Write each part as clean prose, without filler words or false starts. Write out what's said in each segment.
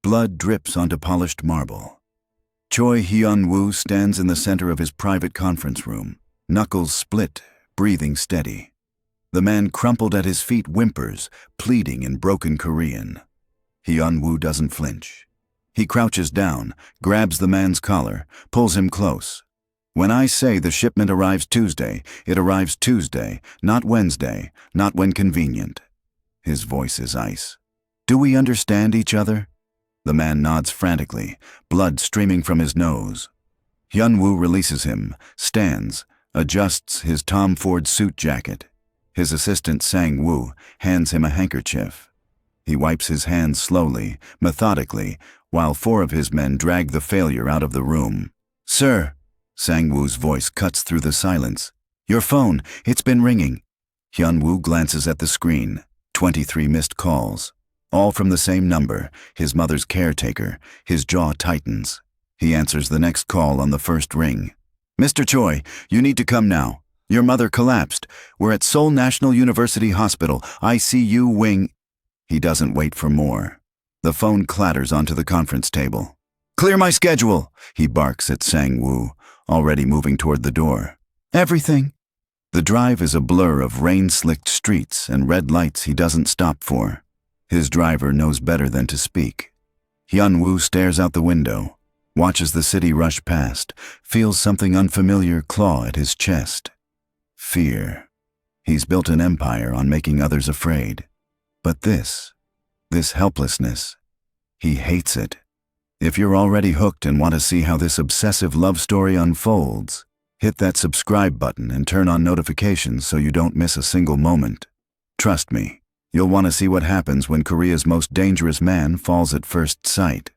Blood drips onto polished marble. Choi Hyun stands in the center of his private conference room, knuckles split, breathing steady. The man crumpled at his feet whimpers, pleading in broken Korean. Hyun doesn't flinch. He crouches down, grabs the man's collar, pulls him close. When I say the shipment arrives Tuesday, it arrives Tuesday, not Wednesday, not when convenient. His voice is ice. Do we understand each other? The man nods frantically, blood streaming from his nose. Hyun releases him, stands, adjusts his Tom Ford suit jacket. His assistant Sang-woo hands him a handkerchief. He wipes his hands slowly, methodically, while 4 of his men drag the failure out of the room. "Sir," Sang-woo's voice cuts through the silence. "Your phone, it's been ringing." Hyun glances at the screen. 23 missed calls. All from the same number, his mother's caretaker. His jaw tightens. He answers the next call on the first ring. "Mr. Choi, you need to come now. Your mother collapsed. We're at Seoul National University Hospital, ICU wing." He doesn't wait for more. The phone clatters onto the conference table. "Clear my schedule," he barks at Sang-woo, already moving toward the door. "Everything." The drive is a blur of rain-slicked streets and red lights he doesn't stop for. His driver knows better than to speak. Hyun stares out the window, watches the city rush past, feels something unfamiliar claw at his chest. Fear. He's built an empire on making others afraid. But this helplessness, he hates it. If you're already hooked and want to see how this obsessive love story unfolds, hit that subscribe button and turn on notifications so you don't miss a single moment. Trust me, you'll want to see what happens when Korea's most dangerous man falls at first sight.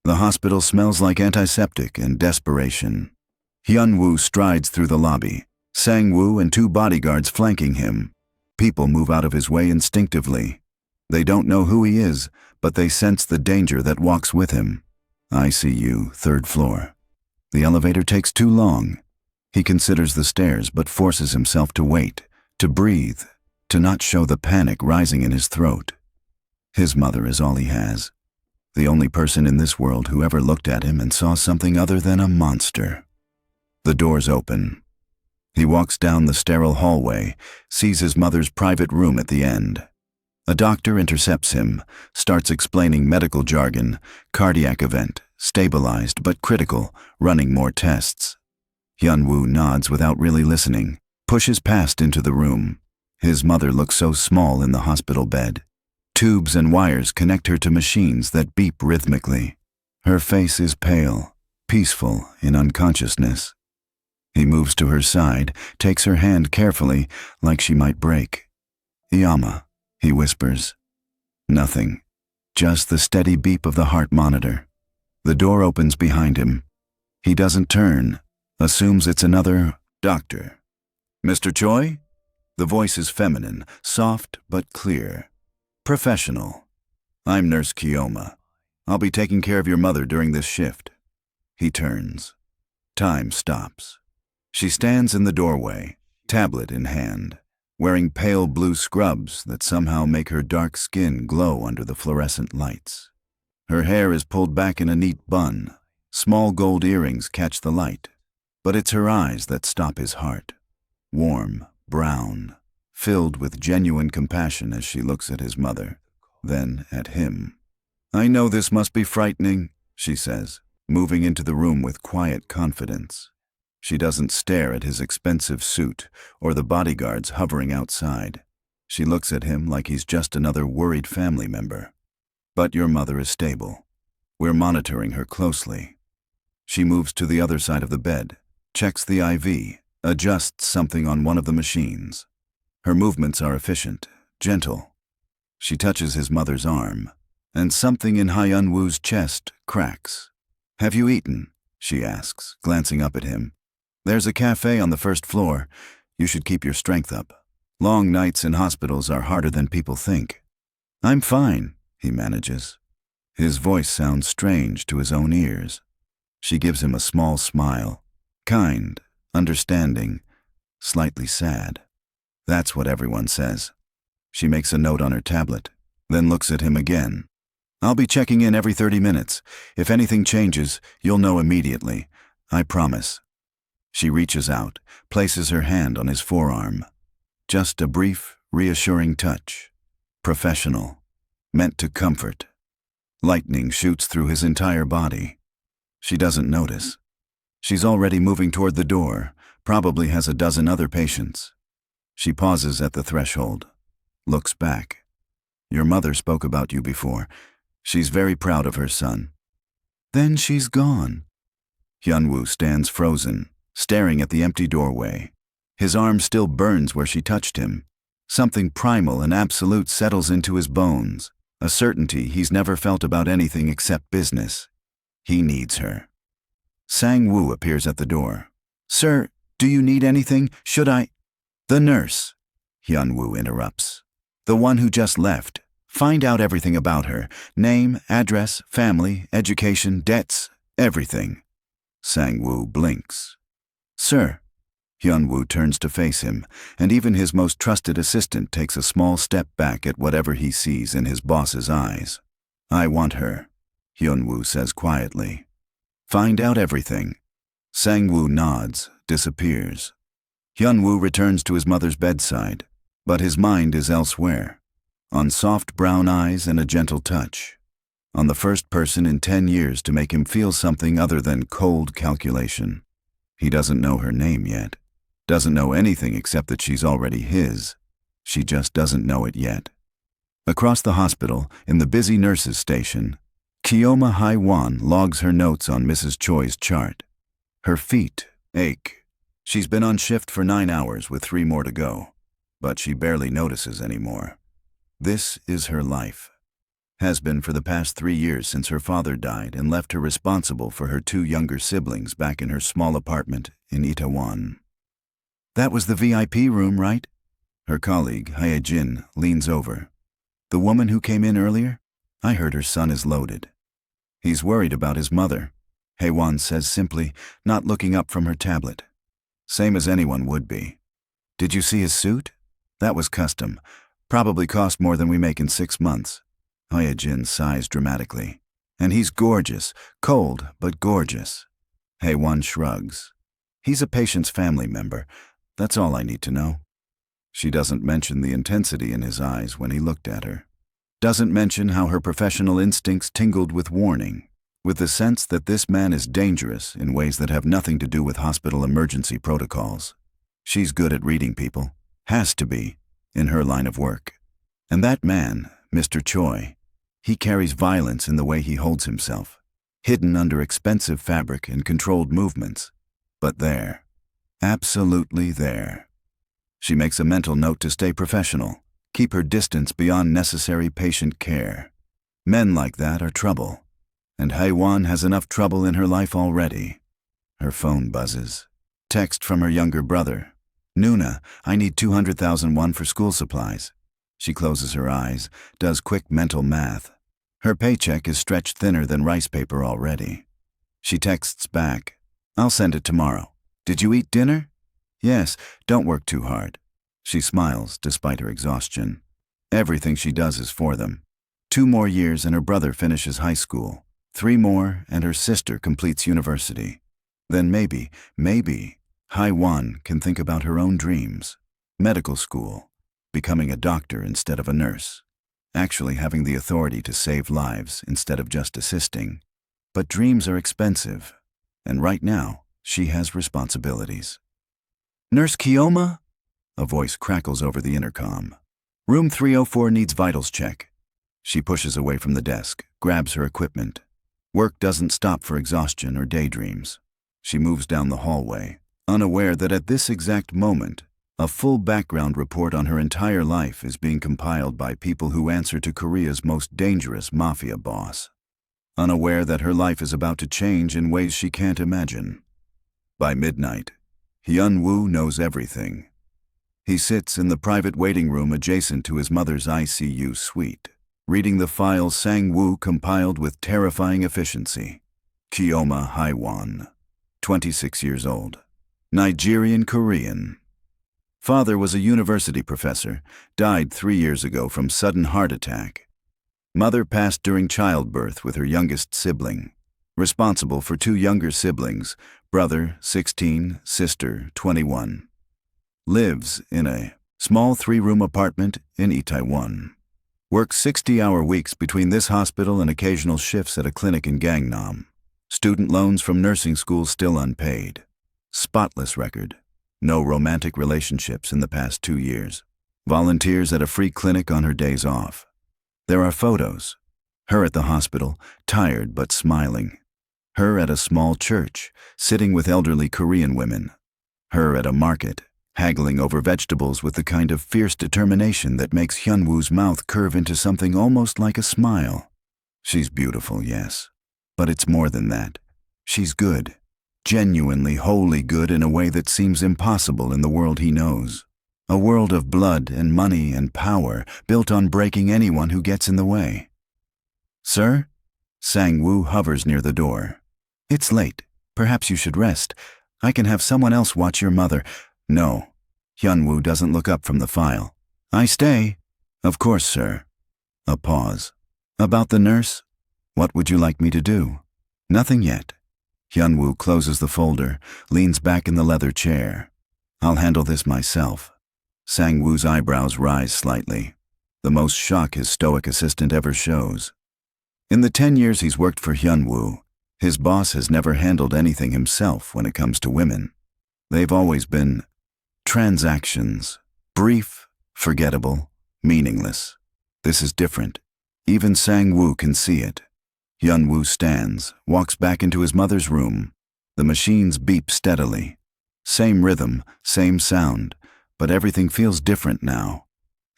The hospital smells like antiseptic and desperation. Hyun strides through the lobby, Sang-woo and 2 bodyguards flanking him. People move out of his way instinctively. They don't know who he is, but they sense the danger that walks with him. ICU, 3rd floor. The elevator takes too long. He considers the stairs but forces himself to wait, to breathe, to not show the panic rising in his throat. His mother is all he has. The only person in this world who ever looked at him and saw something other than a monster. The doors open. He walks down the sterile hallway, sees his mother's private room at the end. A doctor intercepts him, starts explaining medical jargon, cardiac event, stabilized but critical, running more tests. Hyun nods without really listening, pushes past into the room. His mother looks so small in the hospital bed. Tubes and wires connect her to machines that beep rhythmically. Her face is pale, peaceful in unconsciousness. He moves to her side, takes her hand carefully, like she might break. "Yama," he whispers. Nothing, just the steady beep of the heart monitor. The door opens behind him. He doesn't turn, assumes it's another doctor. "Mr. Choi?" The voice is feminine, soft but clear. Professional. "I'm Nurse Chioma. I'll be taking care of your mother during this shift." He turns. Time stops. She stands in the doorway, tablet in hand, wearing pale blue scrubs that somehow make her dark skin glow under the fluorescent lights. Her hair is pulled back in a neat bun. Small gold earrings catch the light, but it's her eyes that stop his heart. Warm, brown, filled with genuine compassion as she looks at his mother, then at him. "I know this must be frightening," she says, moving into the room with quiet confidence. She doesn't stare at his expensive suit or the bodyguards hovering outside. She looks at him like he's just another worried family member. "But your mother is stable. We're monitoring her closely." She moves to the other side of the bed, checks the IV, adjusts something on one of the machines. Her movements are efficient, gentle. She touches his mother's arm, and something in Hyun-woo's chest cracks. "Have you eaten?" she asks, glancing up at him. "There's a cafe on the 1st floor. You should keep your strength up. Long nights in hospitals are harder than people think." "I'm fine," he manages. His voice sounds strange to his own ears. She gives him a small smile, kind, understanding, slightly sad. That's what everyone says. She makes a note on her tablet, then looks at him again. I'll be checking in every 30 minutes. If anything changes, you'll know immediately. I promise. She reaches out, places her hand on his forearm. Just a brief, reassuring touch. Professional. Meant to comfort. Lightning shoots through his entire body. She doesn't notice. She's already moving toward the door, probably has a dozen other patients. She pauses at the threshold, looks back. Your mother spoke about you before. She's very proud of her son. Then she's gone. Hyun-woo stands frozen, staring at the empty doorway. His arm still burns where she touched him. Something primal and absolute settles into his bones, a certainty he's never felt about anything except business. He needs her. Sang-woo appears at the door. Sir, do you need anything? Should I? The nurse, Hyun-woo interrupts. The one who just left. Find out everything about her. Name, address, family, education, debts, everything. Sang-woo blinks. Sir. Hyun-woo turns to face him, and even his most trusted assistant takes a small step back at whatever he sees in his boss's eyes. I want her, Hyun-woo says quietly. Find out everything. Sang-woo nods, disappears. Hyun-woo returns to his mother's bedside, but his mind is elsewhere. On soft brown eyes and a gentle touch. On the first person in 10 years to make him feel something other than cold calculation. He doesn't know her name yet. Doesn't know anything except that she's already his. She just doesn't know it yet. Across the hospital, in the busy nurses' station, Chioma Hae logs her notes on Mrs. Choi's chart. Her feet ache. She's been on shift for 9 hours with 3 more to go, but she barely notices anymore. This is her life. Has been for the past 3 years since her father died and left her responsible for her 2 younger siblings back in her small apartment in Itaewon. That was the VIP room, right? Her colleague, Hae-jin, leans over. The woman who came in earlier? I heard her son is loaded. He's worried about his mother, Hae-won says simply, not looking up from her tablet. Same as anyone would be. Did you see his suit? That was custom. Probably cost more than we make in 6 months. Hae-jin sighs dramatically. And he's gorgeous, cold but gorgeous. Hae-won shrugs. He's a patient's family member. That's all I need to know. She doesn't mention the intensity in his eyes when he looked at her. Doesn't mention how her professional instincts tingled with warning, with the sense that this man is dangerous in ways that have nothing to do with hospital emergency protocols. She's good at reading people. Has to be. In her line of work. And that man, Mr. Choi, he carries violence in the way he holds himself, hidden under expensive fabric and controlled movements. But there. Absolutely there. She makes a mental note to stay professional, keep her distance beyond necessary patient care. Men like that are trouble. And Hae-won has enough trouble in her life already. Her phone buzzes. Text from her younger brother. Nuna, I need 200,000 won for school supplies. She closes her eyes, does quick mental math. Her paycheck is stretched thinner than rice paper already. She texts back, I'll send it tomorrow. Did you eat dinner? Yes, don't work too hard. She smiles despite her exhaustion. Everything she does is for them. 2 more years and her brother finishes high school. 3 more and her sister completes university. Then maybe, Hae-won can think about her own dreams. Medical school, becoming a doctor instead of a nurse, actually having the authority to save lives instead of just assisting. But dreams are expensive, and right now, she has responsibilities. Nurse Chioma? A voice crackles over the intercom. Room 304 needs vitals check. She pushes away from the desk, grabs her equipment. Work doesn't stop for exhaustion or daydreams. She moves down the hallway, unaware that at this exact moment, a full background report on her entire life is being compiled by people who answer to Korea's most dangerous Mafia boss. Unaware that her life is about to change in ways she can't imagine. By midnight, Hyun-woo knows everything. He sits in the private waiting room adjacent to his mother's ICU suite, reading the files Sang-woo compiled with terrifying efficiency. Chioma Hae, 26 years old. Nigerian Korean. Father was a university professor, died 3 years ago from sudden heart attack. Mother passed during childbirth with her youngest sibling. Responsible for two younger siblings, brother, 16, sister, 21. Lives in a small 3-room apartment in Itaewon. Works 60-hour weeks between this hospital and occasional shifts at a clinic in Gangnam. Student loans from nursing school still unpaid. Spotless record. No romantic relationships in the past 2 years. Volunteers at a free clinic on her days off. There are photos. Her at the hospital, tired but smiling. Her at a small church, sitting with elderly Korean women. Her at a market, haggling over vegetables with the kind of fierce determination that makes Hyunwoo's mouth curve into something almost like a smile. She's beautiful, yes. But it's more than that. She's good. Genuinely, wholly good in a way that seems impossible in the world he knows. A world of blood and money and power built on breaking anyone who gets in the way. Sir? Sang-woo hovers near the door. It's late. Perhaps you should rest. I can have someone else watch your mother. No. Hyunwoo doesn't look up from the file. I stay. Of course, sir. A pause. About the nurse? What would you like me to do? Nothing yet. Hyunwoo closes the folder, leans back in the leather chair. I'll handle this myself. Sang-woo's eyebrows rise slightly. The most shock his stoic assistant ever shows. In the 10 years he's worked for Hyunwoo, his boss has never handled anything himself when it comes to women. They've always been transactions. Brief, forgettable, meaningless. This is different. Even Sang-woo can see it. Hyunwoo stands, walks back into his mother's room. The machines beep steadily. Same rhythm, same sound, but everything feels different now.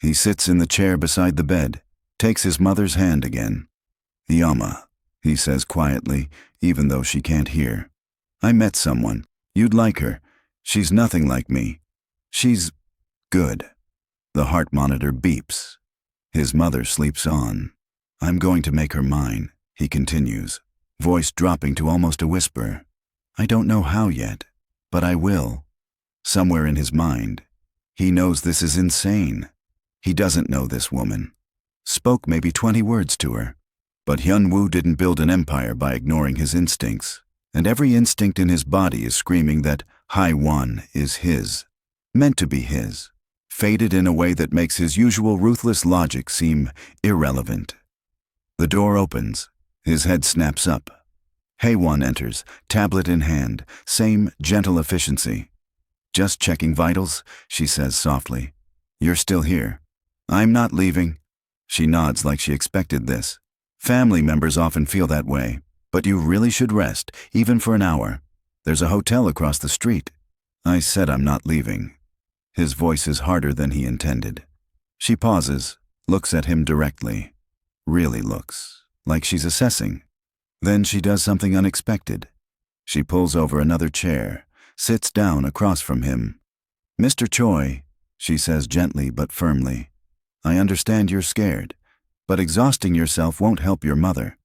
He sits in the chair beside the bed, takes his mother's hand again. Yama, he says quietly, even though she can't hear. I met someone. You'd like her. She's nothing like me. She's good. The heart monitor beeps. His mother sleeps on. I'm going to make her mine, he continues, voice dropping to almost a whisper. I don't know how yet, but I will. Somewhere in his mind, he knows this is insane. He doesn't know this woman. Spoke maybe 20 words to her. But Hyunwoo didn't build an empire by ignoring his instincts, and every instinct in his body is screaming that Haiwon is his, meant to be his, fated in a way that makes his usual ruthless logic seem irrelevant. The door opens. His head snaps up. Haewon enters, tablet in hand, same gentle efficiency. Just checking vitals, she says softly. You're still here. I'm not leaving. She nods like she expected this. Family members often feel that way, but you really should rest, even for an hour. There's a hotel across the street. I said I'm not leaving. His voice is harder than he intended. She pauses, looks at him directly. Really looks, like she's assessing. Then she does something unexpected. She pulls over another chair, sits down across from him. Mr. Choi, she says gently but firmly, I understand you're scared. But exhausting yourself won't help your mother.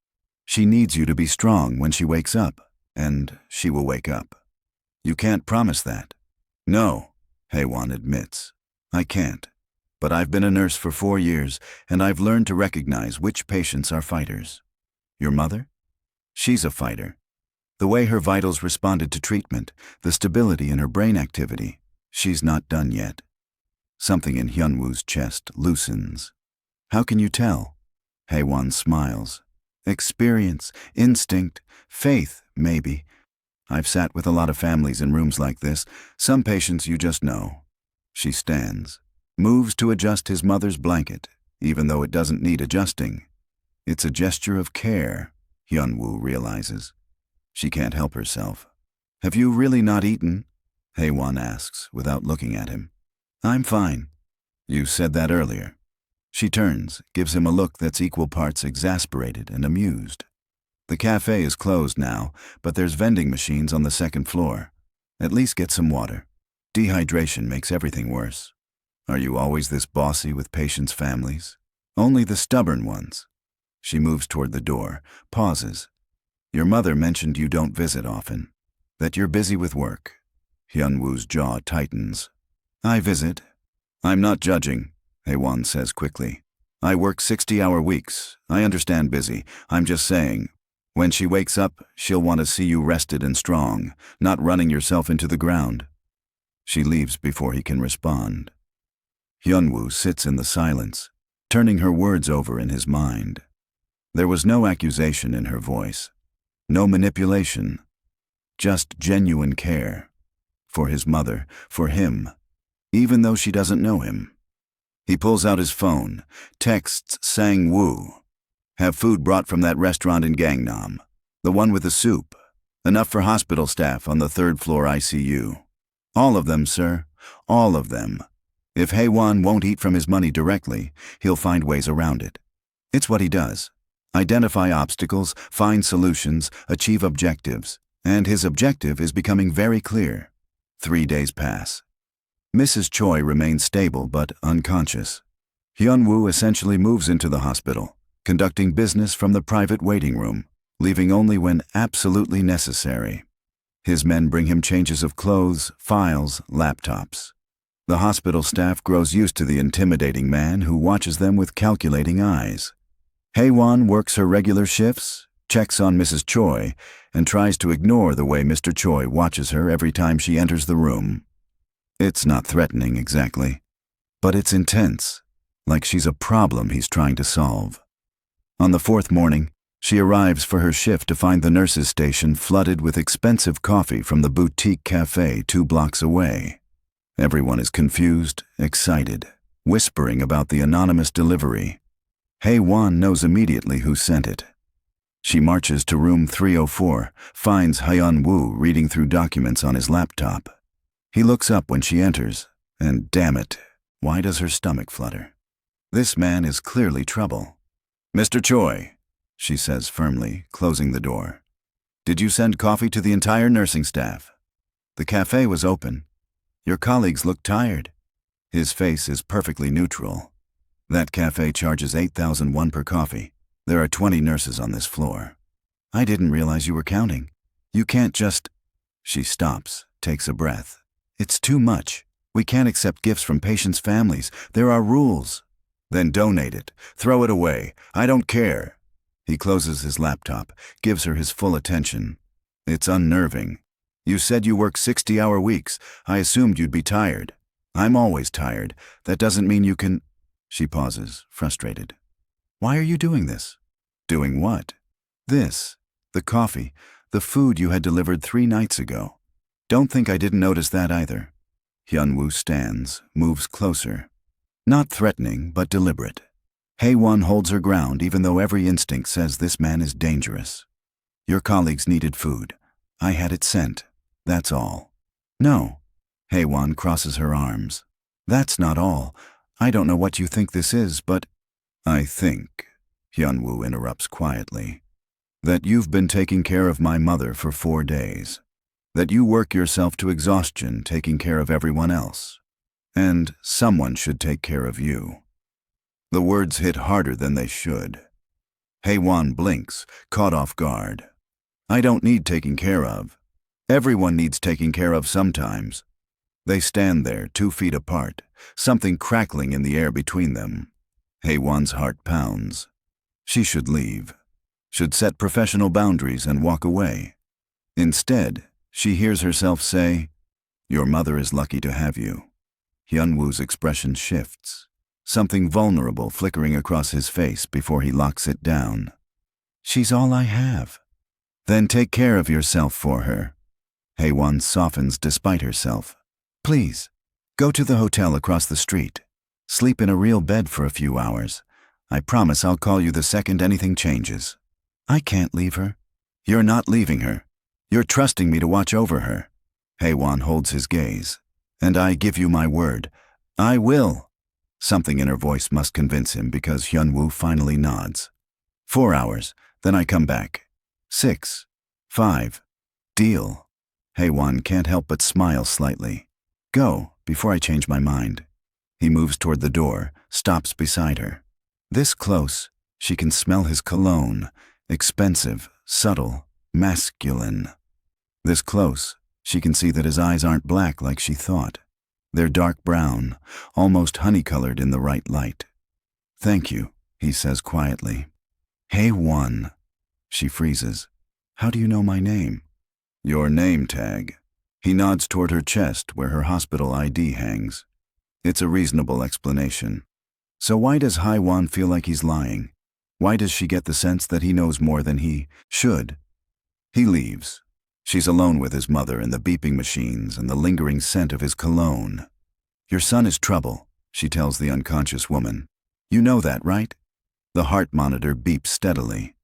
She needs you to be strong when she wakes up, and she will wake up. You can't promise that. No, Haewon admits. I can't. But I've been a nurse for 4 years, and I've learned to recognize which patients are fighters. Your mother? She's a fighter. The way her vitals responded to treatment, the stability in her brain activity, she's not done yet. Something in Hyunwoo's chest loosens. How can you tell? Haewon smiles. Experience, instinct, faith, maybe. I've sat with a lot of families in rooms like this. Some patients you just know. She stands, moves to adjust his mother's blanket, even though it doesn't need adjusting. It's a gesture of care, Hyunwoo realizes. She can't help herself. Have you really not eaten? Haewon asks, without looking at him. I'm fine. You said that earlier. She turns, gives him a look that's equal parts exasperated and amused. The cafe is closed now, but there's vending machines on the 2nd floor. At least get some water. Dehydration makes everything worse. Are you always this bossy with patients' families? Only the stubborn ones. She moves toward the door, pauses. Your mother mentioned you don't visit often, that you're busy with work. Hyunwoo's jaw tightens. I visit. I'm not judging, Haewon says quickly. I work 60-hour weeks. I understand busy. I'm just saying, when she wakes up, she'll want to see you rested and strong, not running yourself into the ground. She leaves before he can respond. Hyun-woo sits in the silence, turning her words over in his mind. There was no accusation in her voice, no manipulation, just genuine care. For his mother, for him, even though she doesn't know him. He pulls out his phone, texts Sang-woo. Have food brought from that restaurant in Gangnam. The one with the soup. Enough for hospital staff on the third-floor ICU. All of them, sir. All of them. If Hae-won won't eat from his money directly, he'll find ways around it. It's what he does. Identify obstacles, find solutions, achieve objectives. And his objective is becoming very clear. 3 days pass. Mrs. Choi remains stable but unconscious. Hyun-woo essentially moves into the hospital, conducting business from the private waiting room, leaving only when absolutely necessary. His men bring him changes of clothes, files, laptops. The hospital staff grows used to the intimidating man who watches them with calculating eyes. Hae-won works her regular shifts, checks on Mrs. Choi, and tries to ignore the way Mr. Choi watches her every time she enters the room. It's not threatening exactly, but it's intense, like she's a problem he's trying to solve. On the 4th morning, she arrives for her shift to find the nurses' station flooded with expensive coffee from the boutique cafe 2 blocks away. Everyone is confused, excited, whispering about the anonymous delivery. Hae-won knows immediately who sent it. She marches to room 304, finds Hyun-woo reading through documents on his laptop. He looks up when she enters, and damn it, why does her stomach flutter? This man is clearly trouble. Mr. Choi, she says firmly, closing the door. Did you send coffee to the entire nursing staff? The cafe was open. Your colleagues look tired. His face is perfectly neutral. That cafe charges 8,000 won per coffee. There are 20 nurses on this floor. I didn't realize you were counting. You can't just... She stops, takes a breath. It's too much. We can't accept gifts from patients' families. There are rules. Then donate it. Throw it away. I don't care. He closes his laptop, gives her his full attention. It's unnerving. You said you work 60-hour weeks. I assumed you'd be tired. I'm always tired. That doesn't mean you can... She pauses, frustrated. Why are you doing this? Doing what? This. The coffee. The food you had delivered 3 nights ago. Don't think I didn't notice that either. Hyun-woo stands, moves closer. Not threatening, but deliberate. Hae-won holds her ground even though every instinct says this man is dangerous. Your colleagues needed food. I had it sent. That's all. No. Hae-won crosses her arms. That's not all. I don't know what you think this is, but... I think, Hyun-woo interrupts quietly, that you've been taking care of my mother for 4 days. That you work yourself to exhaustion taking care of everyone else. And someone should take care of you. The words hit harder than they should. Hae-won blinks, caught off guard. I don't need taking care of. Everyone needs taking care of sometimes. They stand there, 2 feet apart, something crackling in the air between them. Hae-won's heart pounds. She should leave. Should set professional boundaries and walk away. Instead, she hears herself say, Your mother is lucky to have you. Hyun-woo's expression shifts, something vulnerable flickering across his face before he locks it down. She's all I have. Then take care of yourself for her. Hae-won softens despite herself. Please, go to the hotel across the street. Sleep in a real bed for a few hours. I promise I'll call you the second anything changes. I can't leave her. You're not leaving her. You're trusting me to watch over her. Hae-won holds his gaze. And I give you my word. I will. Something in her voice must convince him because Hyun-woo finally nods. 4 hours, then I come back. 6. 5. Deal. Hae-won can't help but smile slightly. Go, before I change my mind. He moves toward the door, stops beside her. This close, she can smell his cologne, expensive, subtle, masculine. This close, she can see that his eyes aren't black like she thought. They're dark brown, almost honey-colored in the right light. Thank you, he says quietly. Hae-won. She freezes. How do you know my name? Your name tag. He nods toward her chest where her hospital ID hangs. It's a reasonable explanation. So why does Hae-won feel like he's lying? Why does she get the sense that he knows more than he should? He leaves. She's alone with his mother and the beeping machines and the lingering scent of his cologne. Your son is trouble, she tells the unconscious woman. You know that, right? The heart monitor beeps steadily.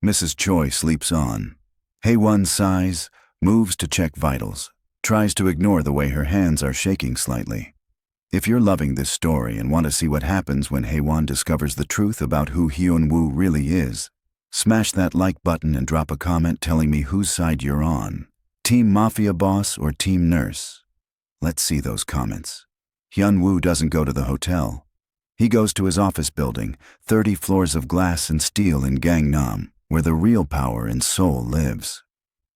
Mrs. Choi sleeps on. Hae-won sighs, moves to check vitals, tries to ignore the way her hands are shaking slightly. If you're loving this story and want to see what happens when Hae-won discovers the truth about who Hyun-woo really is, smash that like button and drop a comment telling me whose side you're on. Team Mafia boss or Team Nurse? Let's see those comments. Hyun-woo doesn't go to the hotel. He goes to his office building, 30 floors of glass and steel in Gangnam, where the real power and soul lives.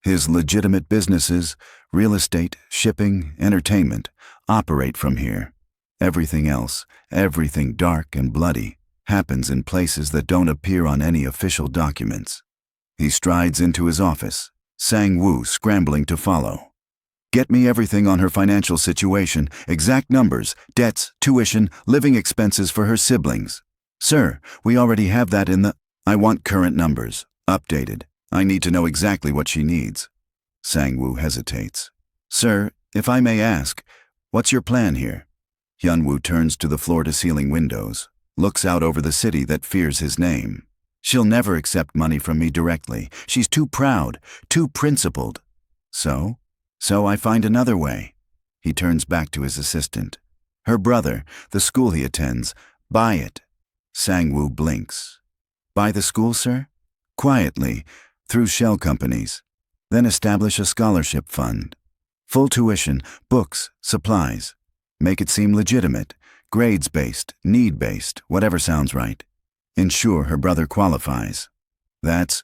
His legitimate businesses, real estate, shipping, entertainment, operate from here. Everything else, everything dark and bloody, happens in places that don't appear on any official documents. He strides into his office, Sang-woo scrambling to follow. Get me everything on her financial situation, exact numbers, debts, tuition, living expenses for her siblings. Sir, we already have that in the... I want current numbers, updated. I need to know exactly what she needs. Sang-woo hesitates. Sir, if I may ask, what's your plan here? Hyun-woo turns to the floor-to-ceiling windows, looks out over the city that fears his name. She'll never accept money from me directly. She's too proud, too principled. So I find another way. He turns back to his assistant. Her brother, the school he attends, buy it. Sang-woo blinks. Buy the school, sir? Quietly, through shell companies. Then establish a scholarship fund. Full tuition, books, supplies. Make it seem legitimate, grades-based, need-based, whatever sounds right. Ensure her brother qualifies. That's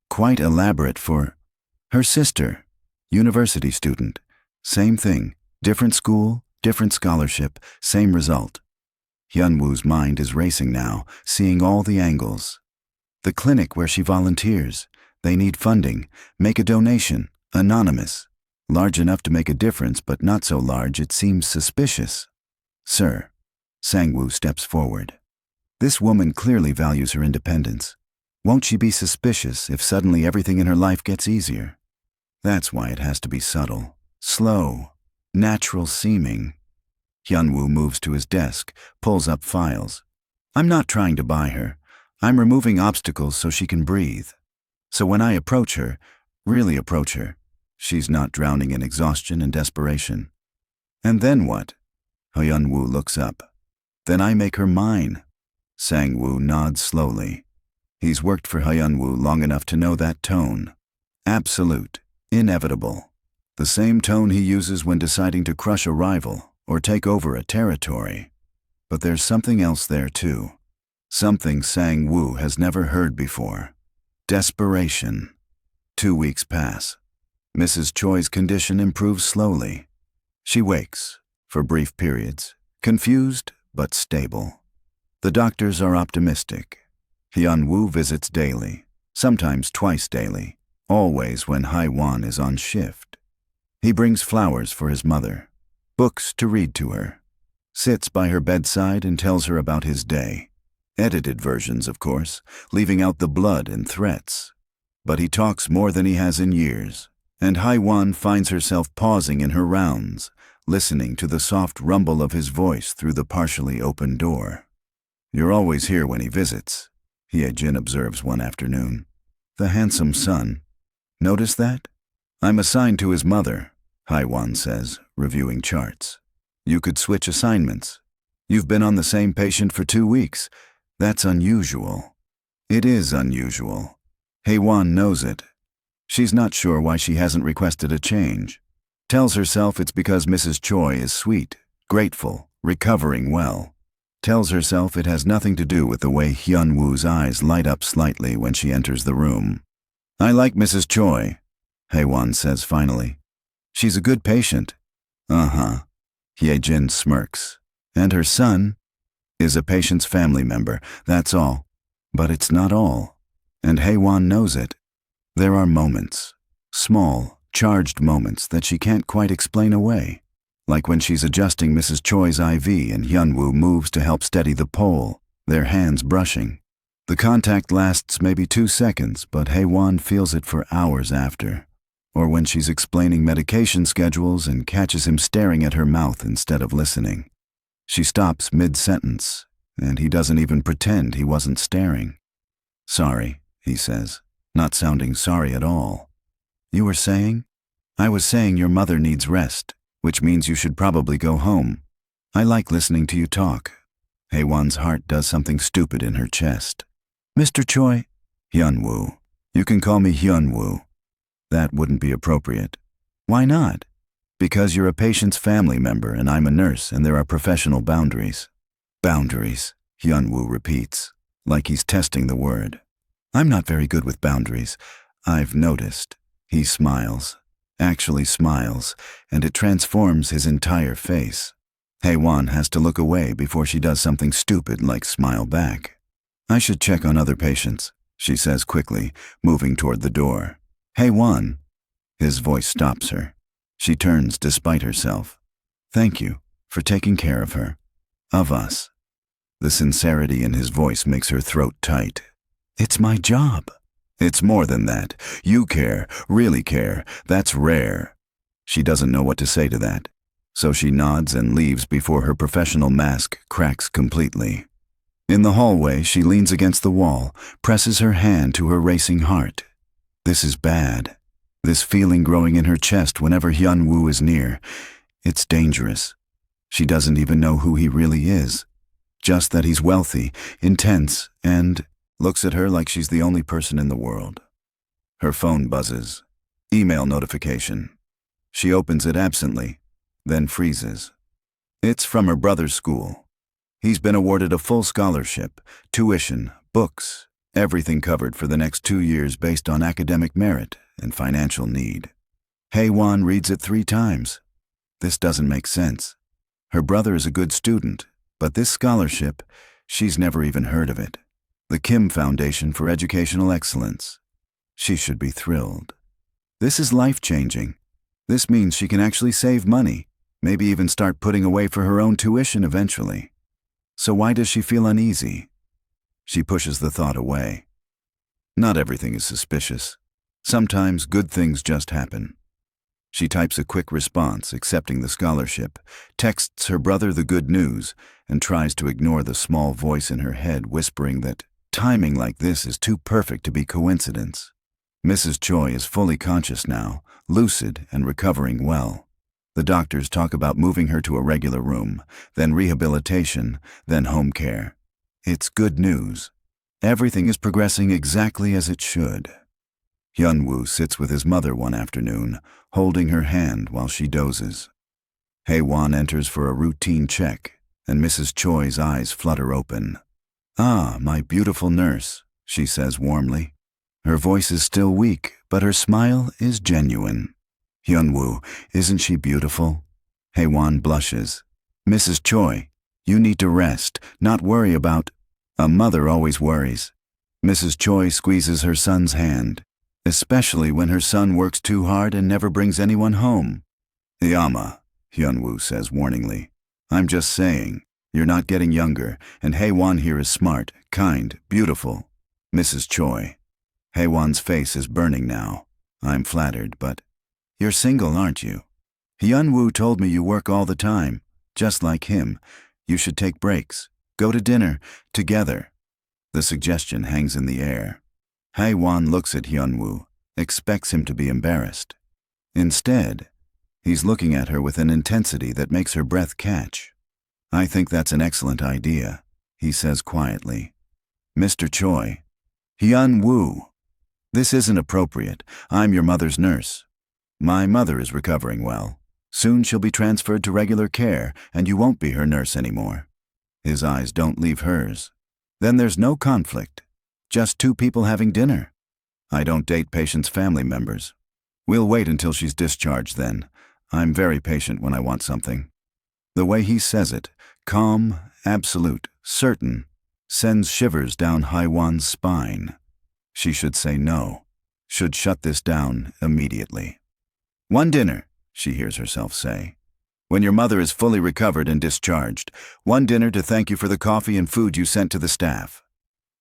quite elaborate for her sister, university student. Same thing, different school, different scholarship, same result. Hyun-woo's mind is racing now, seeing all the angles. The clinic where she volunteers. They need funding. Make a donation, anonymous. Large enough to make a difference, but not so large it seems suspicious. Sir, Sang-woo steps forward. This woman clearly values her independence. Won't she be suspicious if suddenly everything in her life gets easier? That's why it has to be subtle, slow, natural seeming. Hyun-woo moves to his desk, pulls up files. I'm not trying to buy her. I'm removing obstacles so she can breathe. So when I approach her, really approach her, she's not drowning in exhaustion and desperation. And then what? Hyun-woo looks up. Then I make her mine. Sang-woo nods slowly. He's worked for Hyun-woo long enough to know that tone. Absolute, inevitable. The same tone he uses when deciding to crush a rival or take over a territory. But there's something else there too. Something Sang-woo has never heard before. Desperation. 2 weeks pass. Mrs. Choi's condition improves slowly. She wakes, for brief periods, confused but stable. The doctors are optimistic. Hyun-woo visits daily, sometimes twice daily, always when Hae-won is on shift. He brings flowers for his mother, books to read to her, sits by her bedside and tells her about his day. Edited versions, of course, leaving out the blood and threats. But he talks more than he has in years, and Hae-won finds herself pausing in her rounds, listening to the soft rumble of his voice through the partially open door. You're always here when he visits, Hye-jin observes one afternoon. The handsome son. Notice that? I'm assigned to his mother, Hae-won says, reviewing charts. You could switch assignments. You've been on the same patient for 2 weeks. That's unusual. It is unusual. Hae-won knows it. She's not sure why she hasn't requested a change. Tells herself it's because Mrs. Choi is sweet, grateful, recovering well. Tells herself it has nothing to do with the way Hyun-woo's eyes light up slightly when she enters the room. I like Mrs. Choi, Hae-won says finally. She's a good patient. Uh-huh. Hye-jin smirks. And her son? is a patient's family member, that's all. But it's not all. And Hae-won knows it. There are moments, small, charged moments that she can't quite explain away. Like when she's adjusting Mrs. Choi's IV and Hyun-woo moves to help steady the pole, their hands brushing. The contact lasts maybe 2 seconds, but Hae-won feels it for hours after. Or when she's explaining medication schedules and catches him staring at her mouth instead of listening. She stops mid-sentence, and he doesn't even pretend he wasn't staring. "Sorry," he says, not sounding sorry at all. "You were saying?" "I was saying your mother needs rest, which means you should probably go home. I like listening to you talk." Hae-won's heart does something stupid in her chest. "Mr. Choi." "Hyun-woo. You can call me Hyun-woo." "That wouldn't be appropriate." "Why not?" "Because you're a patient's family member and I'm a nurse and there are professional boundaries." "Boundaries," Hyun-woo repeats, like he's testing the word. "I'm not very good with boundaries. I've noticed." He smiles, actually smiles, and it transforms his entire face. Hae-won has to look away before she does something stupid like smile back. "I should check on other patients," she says quickly, moving toward the door. "Hae-won." His voice stops her. She turns despite herself. "Thank you for taking care of her. Of us." The sincerity in his voice makes her throat tight. "It's my job." "It's more than that. You care, really care. That's rare." She doesn't know what to say to that, so she nods and leaves before her professional mask cracks completely. In the hallway, she leans against the wall, presses her hand to her racing heart. This is bad. This feeling growing in her chest whenever Hyun-woo is near. It's dangerous. She doesn't even know who he really is. Just that he's wealthy, intense, and looks at her like she's the only person in the world. Her phone buzzes. Email notification. She opens it absently, then freezes. It's from her brother's school. He's been awarded a full scholarship, tuition, books, everything covered for the next 2 years based on academic merit and financial need. Hae-won reads it 3 times. This doesn't make sense. Her brother is a good student, but this scholarship, she's never even heard of it. The Kim Foundation for Educational Excellence. She should be thrilled. This is life-changing. This means she can actually save money, maybe even start putting away for her own tuition eventually. So why does she feel uneasy? She pushes the thought away. Not everything is suspicious. Sometimes good things just happen. She types a quick response accepting the scholarship, texts her brother the good news, and tries to ignore the small voice in her head whispering that timing like this is too perfect to be coincidence. Mrs. Choi is fully conscious now, lucid and recovering well. The doctors talk about moving her to a regular room, then rehabilitation, then home care. It's good news. Everything is progressing exactly as it should. Hyun-woo sits with his mother one afternoon, holding her hand while she dozes. Hae-won enters for a routine check, and Mrs. Choi's eyes flutter open. "Ah, my beautiful nurse," she says warmly. Her voice is still weak, but her smile is genuine. "Hyun-woo, isn't she beautiful?" Hae-won blushes. "Mrs. Choi, you need to rest, not worry about—" "A mother always worries." Mrs. Choi squeezes her son's hand, especially when her son works too hard and never brings anyone home. "Yama," Hyun-woo says warningly. "I'm just saying, you're not getting younger, and Hae-won here is smart, kind, beautiful." "Mrs. Choi." Hae-won's face is burning now. "I'm flattered, but—" "You're single, aren't you? Hyun-woo told me you work all the time, just like him. You should take breaks. Go to dinner, together." The suggestion hangs in the air. Hae-won looks at Hyun-woo, expects him to be embarrassed. Instead, he's looking at her with an intensity that makes her breath catch. "I think that's an excellent idea," he says quietly. "Mr. Choi." "Hyun-woo. This isn't appropriate. I'm your mother's nurse. My mother is recovering well. Soon she'll be transferred to regular care, and you won't be her nurse anymore." His eyes don't leave hers. "Then there's no conflict. Just 2 people having dinner." "I don't date patients' family members. We'll wait until she's discharged then. I'm very patient when I want something." The way he says it, calm absolute, certain, sends shivers down Haiwan's spine. She should say no, should shut this down immediately. "One dinner," she hears herself say. "When your mother is fully recovered and discharged, one dinner to thank you for the coffee and food you sent to the staff."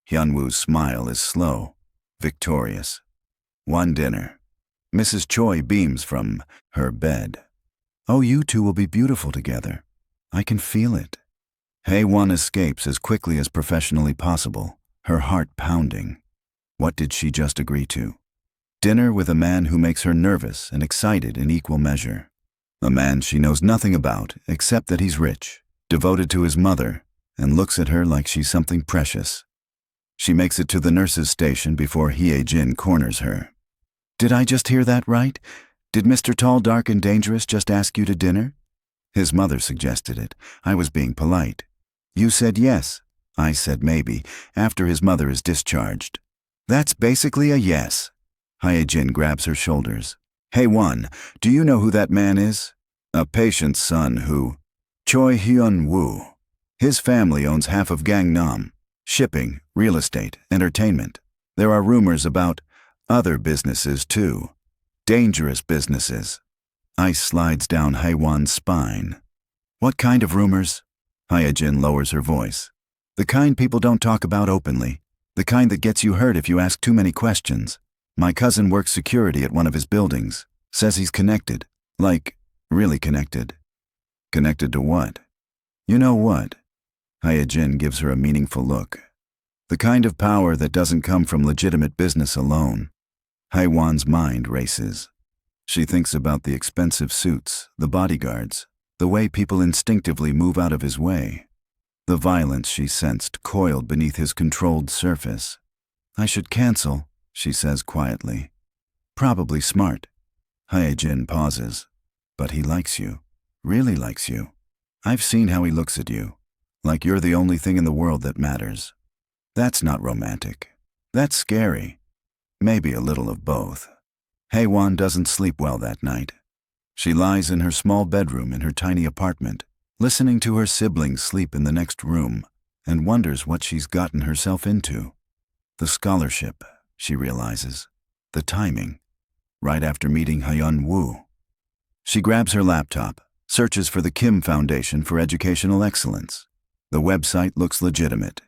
Hyunwoo's smile is slow, victorious. One dinner. Mrs. Choi beams from her bed. "Oh, you two will be beautiful together. I can feel it." Hae-won escapes as quickly as professionally possible, her heart pounding. What did she just agree to? Dinner with a man who makes her nervous and excited in equal measure. A man she knows nothing about except that he's rich, devoted to his mother, and looks at her like she's something precious. She makes it to the nurse's station before Hye-jin corners her. "Did I just hear that right? Did Mr. Tall, Dark, and Dangerous just ask you to dinner?" His mother suggested it. I was being polite. "You said yes." I said maybe, after his mother is discharged. "That's basically a yes." Hye-jin grabs her shoulders. "Hae-won, do you know who that man is?" "A patient's son who—" "Choi Hyun-woo. His family owns half of Gangnam. Shipping, real estate, entertainment. There are rumors about other businesses too. Dangerous businesses." Ice slides down Hae-won's spine. "What kind of rumors?" Hye-jin lowers her voice. "The kind people don't talk about openly. The kind that gets you hurt if you ask too many questions. My cousin works security at one of his buildings. Says he's connected. Like, really connected." "Connected to what?" "You know what?" Hye-jin gives her a meaningful look. "The kind of power that doesn't come from legitimate business alone." Hae-won's mind races. She thinks about the expensive suits, the bodyguards, the way people instinctively move out of his way. The violence she sensed coiled beneath his controlled surface. "I should cancel," she says quietly. "Probably smart." Hye-jin pauses. "But he likes you. Really likes you. I've seen how he looks at you. Like you're the only thing in the world that matters. That's not romantic. That's scary. Maybe a little of both." Hae-won doesn't sleep well that night. She lies in her small bedroom in her tiny apartment, listening to her siblings sleep in the next room, and wonders what she's gotten herself into. The scholarship, she realizes. The timing. Right after meeting Hyun-woo. She grabs her laptop, searches for the Kim Foundation for Educational Excellence. The website looks legitimate.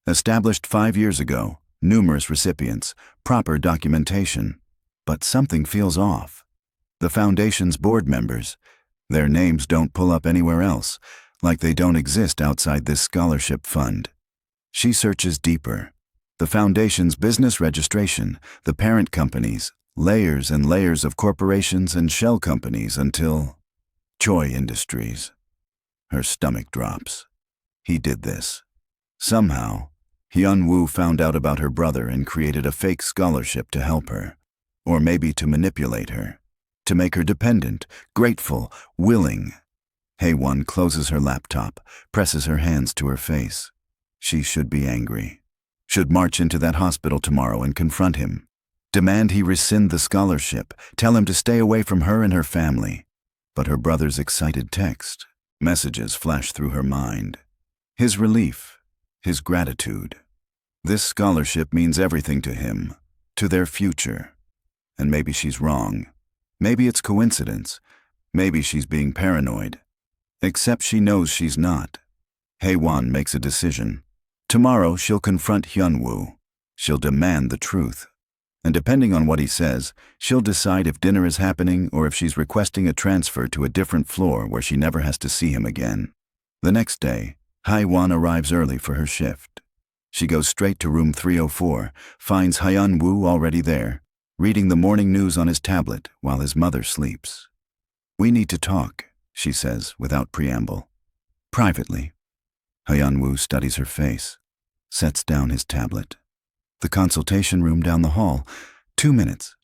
Established 5 years ago, numerous recipients, proper documentation. But something feels off. The foundation's board members, their names don't pull up anywhere else, like they don't exist outside this scholarship fund. She searches deeper. The foundation's business registration, the parent companies, layers and layers of corporations and shell companies until Choi Industries. Her stomach drops. He did this. Somehow, Hyun-woo found out about her brother and created a fake scholarship to help her. Or maybe to manipulate her. To make her dependent, grateful, willing. Hae-won closes her laptop, presses her hands to her face. She should be angry. Should march into that hospital tomorrow and confront him. Demand he rescind the scholarship, tell him to stay away from her and her family. But her brother's excited text, messages flash through her mind. His relief, his gratitude. This scholarship means everything to him, to their future. And maybe she's wrong. Maybe it's coincidence. Maybe she's being paranoid. Except she knows she's not. Hae-won makes a decision. Tomorrow she'll confront Hyun-woo. She'll demand the truth. And depending on what he says, she'll decide if dinner is happening or if she's requesting a transfer to a different floor where she never has to see him again. The next day, Hae-won arrives early for her shift. She goes straight to room 304, finds Hyun-woo already there, reading the morning news on his tablet while his mother sleeps. "We need to talk," she says without preamble. "Privately." Hyun-woo studies her face, sets down his tablet. "The consultation room down the hall. 2 minutes."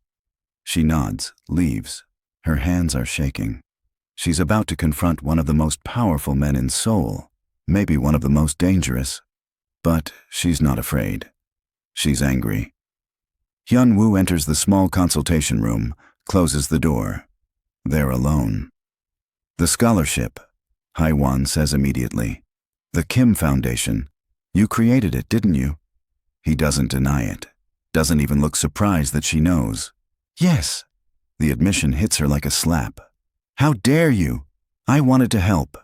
She nods, leaves. Her hands are shaking. She's about to confront one of the most powerful men in Seoul, maybe one of the most dangerous. But she's not afraid. She's angry. Hyun-woo enters the small consultation room, closes the door. They're alone. "The scholarship," Hae-won says immediately. The Kim Foundation. You created it, didn't you? He doesn't deny it. Doesn't even look surprised that she knows. Yes. The admission hits her like a slap. How dare you? I wanted to help.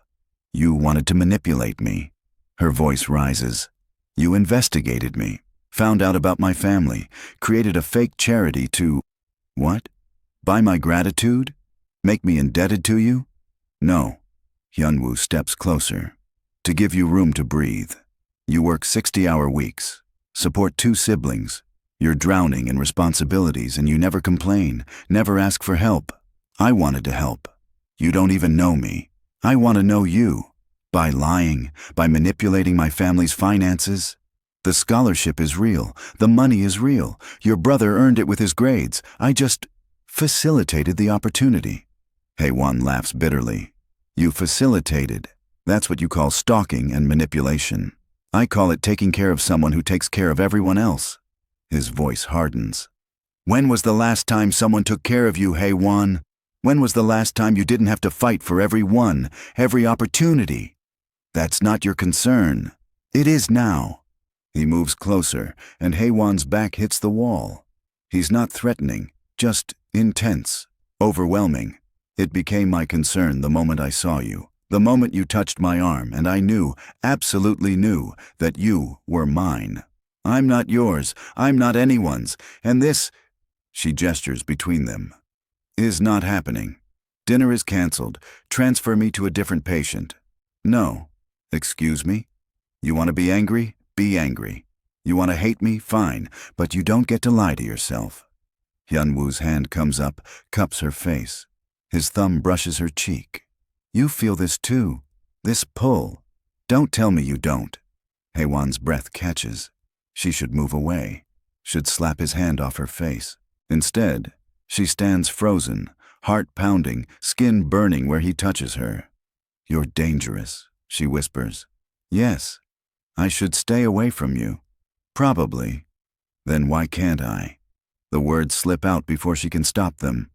You wanted to manipulate me. Her voice rises. You investigated me, found out about my family, created a fake charity to… What? Buy my gratitude? Make me indebted to you? No. Hyunwoo steps closer. To give you room to breathe. You work 60-hour weeks, support 2 siblings. You're drowning in responsibilities and you never complain, never ask for help. I wanted to help. You don't even know me. I want to know you. By lying, by manipulating my family's finances. The scholarship is real. The money is real. Your brother earned it with his grades. I just facilitated the opportunity. Hae-won laughs bitterly. You facilitated. That's what you call stalking and manipulation. I call it taking care of someone who takes care of everyone else. His voice hardens. When was the last time someone took care of you, Hae-won? When was the last time you didn't have to fight for every one, every opportunity? That's not your concern. It is now. He moves closer, and Hae-won's back hits the wall. He's not threatening, just intense, overwhelming. It became my concern the moment I saw you, the moment you touched my arm, and I knew, absolutely knew, that you were mine. I'm not yours, I'm not anyone's, and this, she gestures between them, is not happening. Dinner is canceled. Transfer me to a different patient. No. Excuse me? You want to be angry? Be angry. You want to hate me? Fine, but you don't get to lie to yourself. Hyunwoo's hand comes up, cups her face. His thumb brushes her cheek. You feel this too. This pull. Don't tell me you don't. Hae-won's breath catches. She should move away, should slap his hand off her face. Instead, she stands frozen, heart pounding, skin burning where he touches her. You're dangerous, she whispers. Yes, I should stay away from you. Probably. Then why can't I? The words slip out before she can stop them.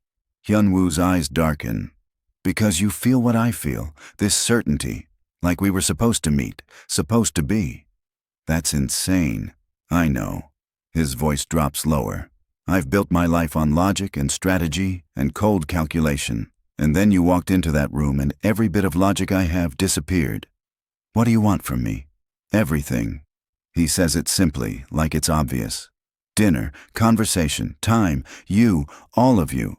Hyunwoo's eyes darken. Because you feel what I feel, this certainty, like we were supposed to meet, supposed to be. That's insane. I know. His voice drops lower. I've built my life on logic and strategy and cold calculation. And then you walked into that room and every bit of logic I have disappeared. What do you want from me? Everything. He says it simply, like it's obvious. Dinner, conversation, time, you, all of you.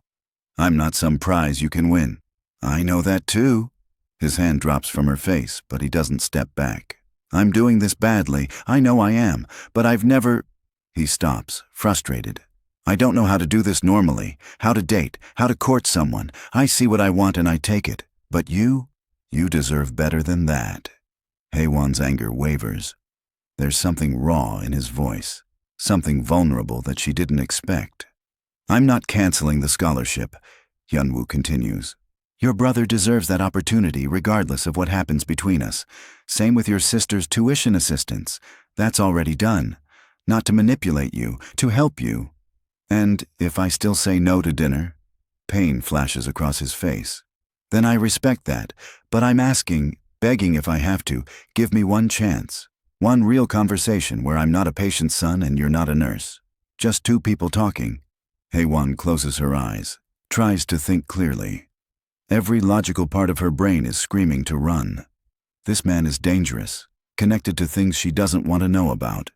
I'm not some prize you can win. I know that too. His hand drops from her face, but he doesn't step back. I'm doing this badly. I know I am, but I've never… He stops, frustrated. I don't know how to do this normally, how to date, how to court someone. I see what I want and I take it. But you deserve better than that. Hae-won's anger wavers. There's something raw in his voice, something vulnerable that she didn't expect. I'm not canceling the scholarship, Hyunwoo continues. Your brother deserves that opportunity regardless of what happens between us. Same with your sister's tuition assistance. That's already done. Not to manipulate you, to help you. And if I still say no to dinner, pain flashes across his face. Then I respect that, but I'm asking, begging if I have to, give me one chance. One real conversation where I'm not a patient's son and you're not a nurse. Just 2 people talking. Hae-won closes her eyes, tries to think clearly. Every logical part of her brain is screaming to run. This man is dangerous, connected to things she doesn't want to know about.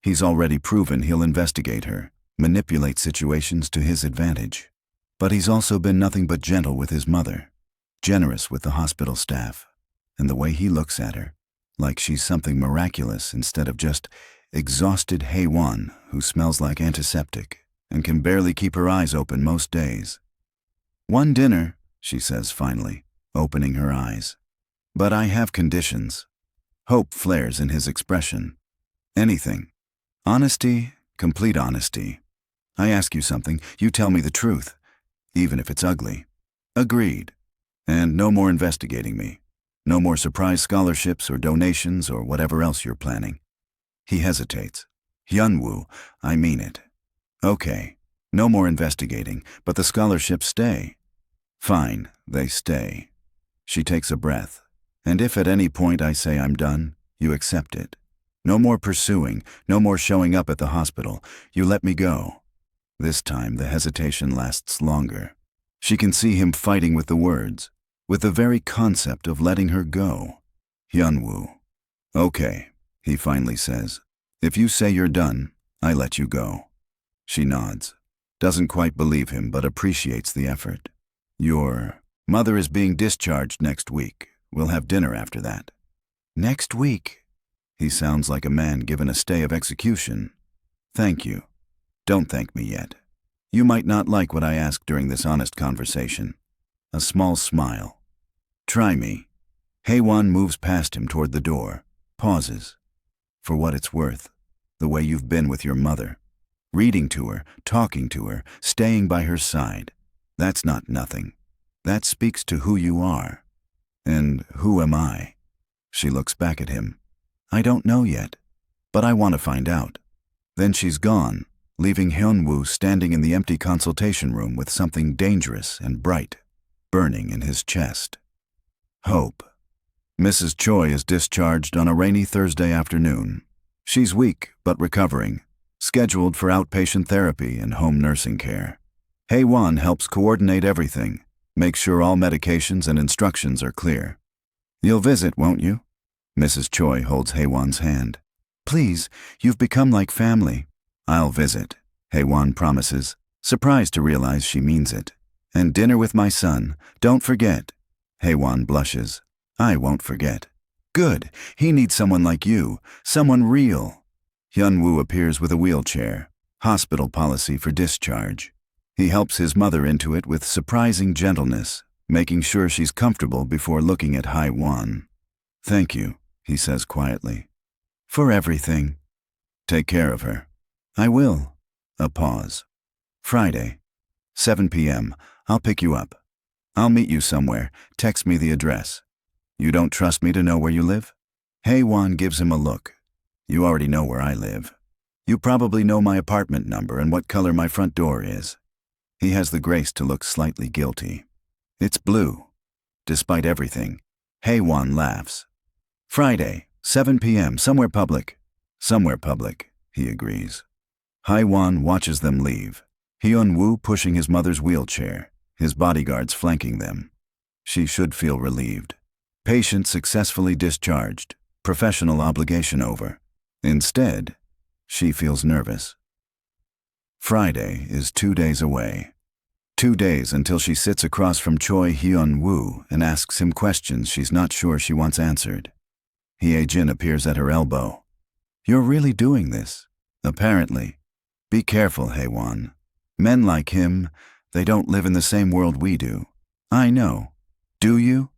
He's already proven he'll investigate her, manipulate situations to his advantage. But he's also been nothing but gentle with his mother, generous with the hospital staff, and the way he looks at her, like she's something miraculous instead of just exhausted Hae-won who smells like antiseptic and can barely keep her eyes open most days. One dinner, she says finally, opening her eyes. But I have conditions. Hope flares in his expression. Anything. Honesty, complete honesty. I ask you something, you tell me the truth, even if it's ugly. Agreed. And no more investigating me. No more surprise scholarships or donations or whatever else you're planning. He hesitates. Hyunwoo, I mean it. Okay, no more investigating, but the scholarships stay. Fine, they stay. She takes a breath. And if at any point I say I'm done, You accept it. No more pursuing, no more showing up at the hospital. You let me go. This time, the hesitation lasts longer. She can see him fighting with the words, with the very concept of letting her go. Hyun-woo. Okay, he finally says. If you say you're done, I let you go. She nods. Doesn't quite believe him, but appreciates the effort. Your mother is being discharged next week. We'll have dinner after that. Next week? He sounds like a man given a stay of execution. Thank you. Don't thank me yet. You might not like what I ask during this honest conversation. A small smile. Try me. Hae-won moves past him toward the door, pauses. For what it's worth, the way you've been with your mother. Reading to her, talking to her, staying by her side. That's not nothing. That speaks to who you are. And who am I? She looks back at him. I don't know yet, but I want to find out. Then she's gone, leaving Hyun-woo standing in the empty consultation room with something dangerous and bright burning in his chest. Hope. Mrs. Choi is discharged on a rainy Thursday afternoon. She's weak but recovering, scheduled for outpatient therapy and home nursing care. Hae-won helps coordinate everything, make sure all medications and instructions are clear. You'll visit, won't you? Mrs. Choi holds Hae-won's hand. Please, you've become like family. I'll visit, Hae-won promises, surprised to realize she means it. And dinner with my son, don't forget. Hae-won blushes. I won't forget. Good, he needs someone like you, someone real. Hyun-woo appears with a wheelchair, hospital policy for discharge. He helps his mother into it with surprising gentleness, making sure she's comfortable before looking at Hae-won. Thank you, he says quietly. For everything. Take care of her. I will. A pause. Friday, 7 p.m. I'll pick you up. I'll meet you somewhere. Text me the address. You don't trust me to know where you live? Hae-won gives him a look. You already know where I live. You probably know my apartment number and what color my front door is. He has the grace to look slightly guilty. It's blue. Despite everything, Hae-won laughs. Friday, 7 p.m., somewhere public. Somewhere public, he agrees. Hae-won watches them leave. Hyun-woo pushing his mother's wheelchair, his bodyguards flanking them. She should feel relieved. Patient successfully discharged, professional obligation over. Instead, she feels nervous. Friday is 2 days away. 2 days until she sits across from Choi Hyun-woo and asks him questions she's not sure she wants answered. Hye-jin appears at her elbow. You're really doing this? Apparently. Be careful, Hae-won. Men like him, they don't live in the same world we do. I know. Do you?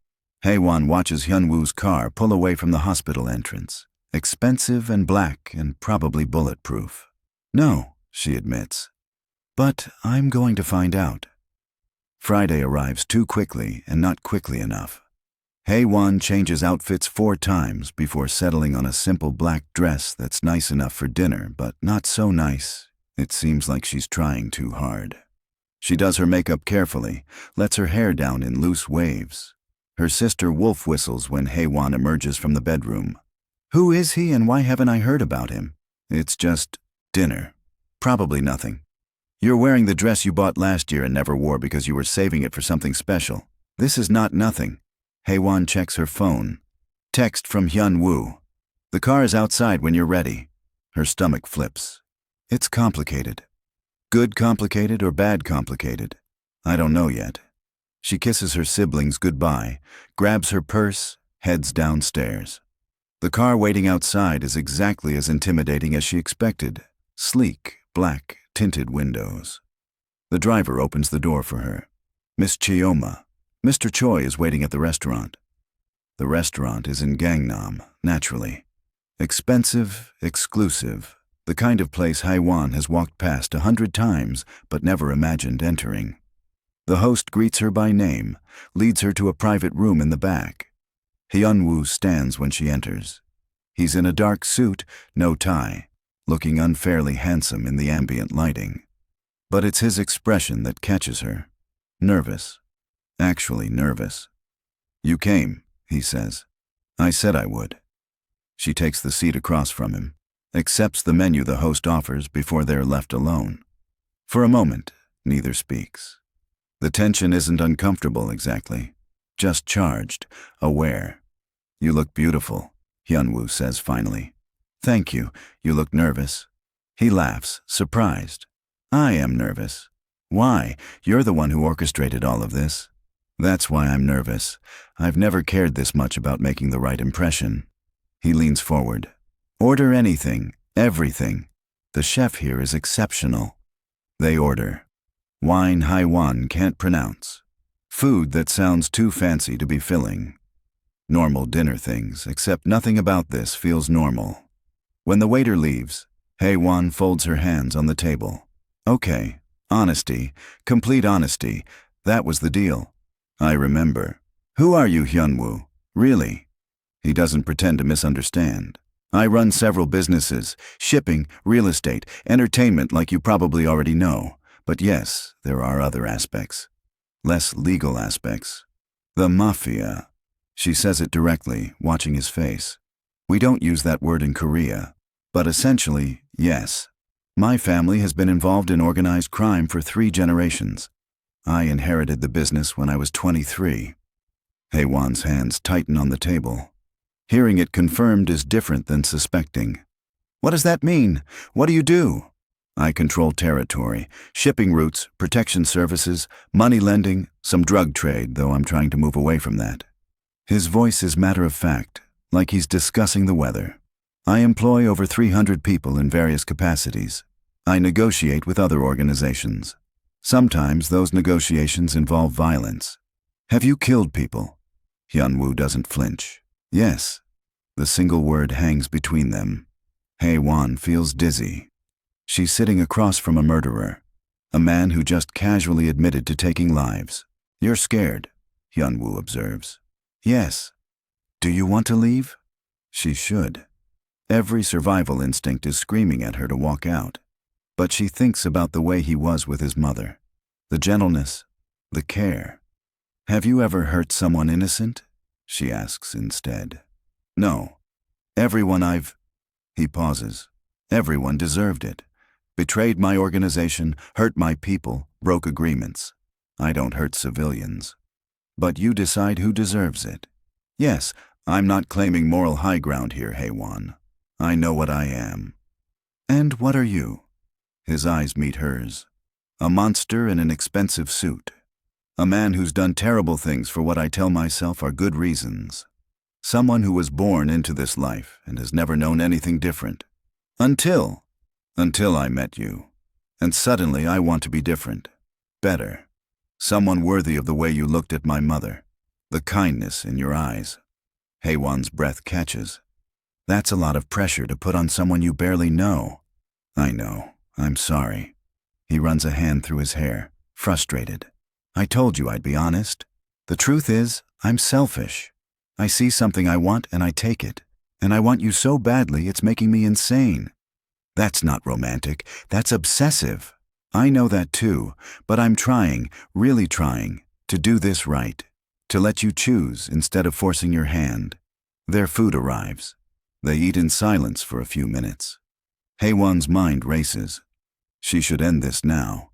Hae-won watches Hyun-woo's car pull away from the hospital entrance. Expensive and black and probably bulletproof. No, she admits. But I'm going to find out. Friday arrives too quickly and not quickly enough. Hae-won changes outfits 4 times before settling on a simple black dress that's nice enough for dinner, but not so nice. It seems like she's trying too hard. She does her makeup carefully, lets her hair down in loose waves. Her sister wolf whistles when Hae-won emerges from the bedroom. Who is he and why haven't I heard about him? It's just dinner. Probably nothing. You're wearing the dress you bought last year and never wore because you were saving it for something special. This is not nothing. Hae-won checks her phone. Text from Hyun-woo. The car is outside when you're ready. Her stomach flips. It's complicated. Good complicated or bad complicated? I don't know yet. She kisses her siblings goodbye, grabs her purse, heads downstairs. The car waiting outside is exactly as intimidating as she expected. Sleek, black, tinted windows. The driver opens the door for her. Miss Chioma. Mr. Choi is waiting at the restaurant. The restaurant is in Gangnam, naturally. Expensive, exclusive, the kind of place Hae-won has walked past 100 times but never imagined entering. The host greets her by name, leads her to a private room in the back. Hyun-woo stands when she enters. He's in a dark suit, no tie, looking unfairly handsome in the ambient lighting. But it's his expression that catches her. Nervous. Actually nervous. You came, he says. I said I would. She takes the seat across from him, accepts the menu the host offers before they're left alone. For a moment, neither speaks. The tension isn't uncomfortable exactly, just charged, aware. "You look beautiful," Hyun-woo says finally. "Thank you, you look nervous." He laughs, surprised. "I am nervous." "Why? You're the one who orchestrated all of this." "That's why I'm nervous. I've never cared this much about making the right impression." He leans forward. "Order anything, everything. The chef here is exceptional." They order. Wine Haiwan can't pronounce. Food that sounds too fancy to be filling. Normal dinner things, except nothing about this feels normal. When the waiter leaves, Haiwan folds her hands on the table. "Okay, honesty, complete honesty, that was the deal. I remember." "Who are you, Hyun-woo? Really?" He doesn't pretend to misunderstand. "I run several businesses, shipping, real estate, entertainment like you probably already know. But yes, there are other aspects. Less legal aspects. The Mafia." She says it directly, watching his face. "We don't use that word in Korea. But essentially, yes. My family has been involved in organized crime for 3 generations. I inherited the business when I was 23. Haewon's hands tighten on the table. Hearing it confirmed is different than suspecting. "What does that mean? What do you do?" "I control territory, shipping routes, protection services, money lending, some drug trade, though I'm trying to move away from that." His voice is matter-of-fact, like he's discussing the weather. "I employ over 300 people in various capacities. I negotiate with other organizations. Sometimes those negotiations involve violence." "Have you killed people?" Hyun-woo doesn't flinch. "Yes." The single word hangs between them. Hae-won feels dizzy. She's sitting across from a murderer, a man who just casually admitted to taking lives. "You're scared," Hyun-woo observes. "Yes." "Do you want to leave?" She should. Every survival instinct is screaming at her to walk out. But she thinks about the way he was with his mother. The gentleness, the care. "Have you ever hurt someone innocent?" she asks instead. "No. Everyone I've—" He pauses. "Everyone deserved it. Betrayed my organization, hurt my people, broke agreements. I don't hurt civilians. But you decide who deserves it. Yes, I'm not claiming moral high ground here, Hae-won. I know what I am." "And what are you?" His eyes meet hers. "A monster in an expensive suit. A man who's done terrible things for what I tell myself are good reasons. Someone who was born into this life and has never known anything different. Until I met you. And suddenly I want to be different. Better. Someone worthy of the way you looked at my mother. The kindness in your eyes." Hae-won's breath catches. "That's a lot of pressure to put on someone you barely know." "I know. I'm sorry." He runs a hand through his hair, frustrated. "I told you I'd be honest. The truth is, I'm selfish. I see something I want and I take it. And I want you so badly it's making me insane. That's not romantic. That's obsessive. I know that too, but I'm trying, really trying, to do this right. To let you choose instead of forcing your hand." Their food arrives. They eat in silence for a few minutes. Hae-won's mind races. She should end this now.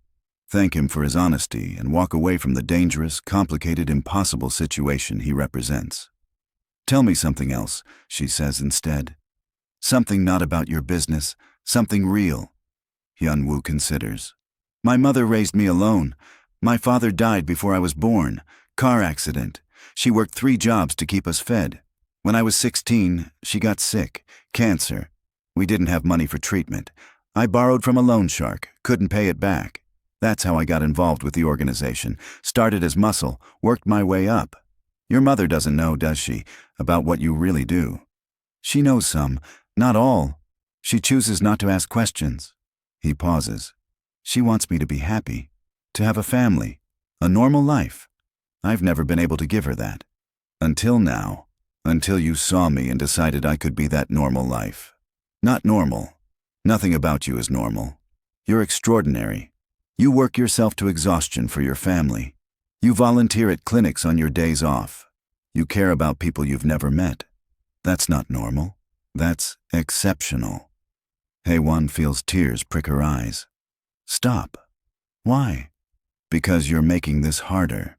Thank him for his honesty and walk away from the dangerous, complicated, impossible situation he represents. "Tell me something else," she says instead. "Something not about your business, something real." Hyun-woo considers. "My mother raised me alone. My father died before I was born. Car accident. She worked 3 jobs to keep us fed. When I was 16, she got sick. Cancer. We didn't have money for treatment. I borrowed from a loan shark, couldn't pay it back. That's how I got involved with the organization. Started as muscle, worked my way up. Your mother doesn't know, does she, about what you really do?" "She knows some, not all. She chooses not to ask questions." He pauses. "She wants me to be happy, to have a family, a normal life. I've never been able to give her that. Until now. Until you saw me and decided I could be that normal life. Not normal. Nothing about you is normal. You're extraordinary. You work yourself to exhaustion for your family. You volunteer at clinics on your days off. You care about people you've never met. That's not normal. That's exceptional. Hae-won feels tears prick her eyes. Stop. Why? Because you're making this harder.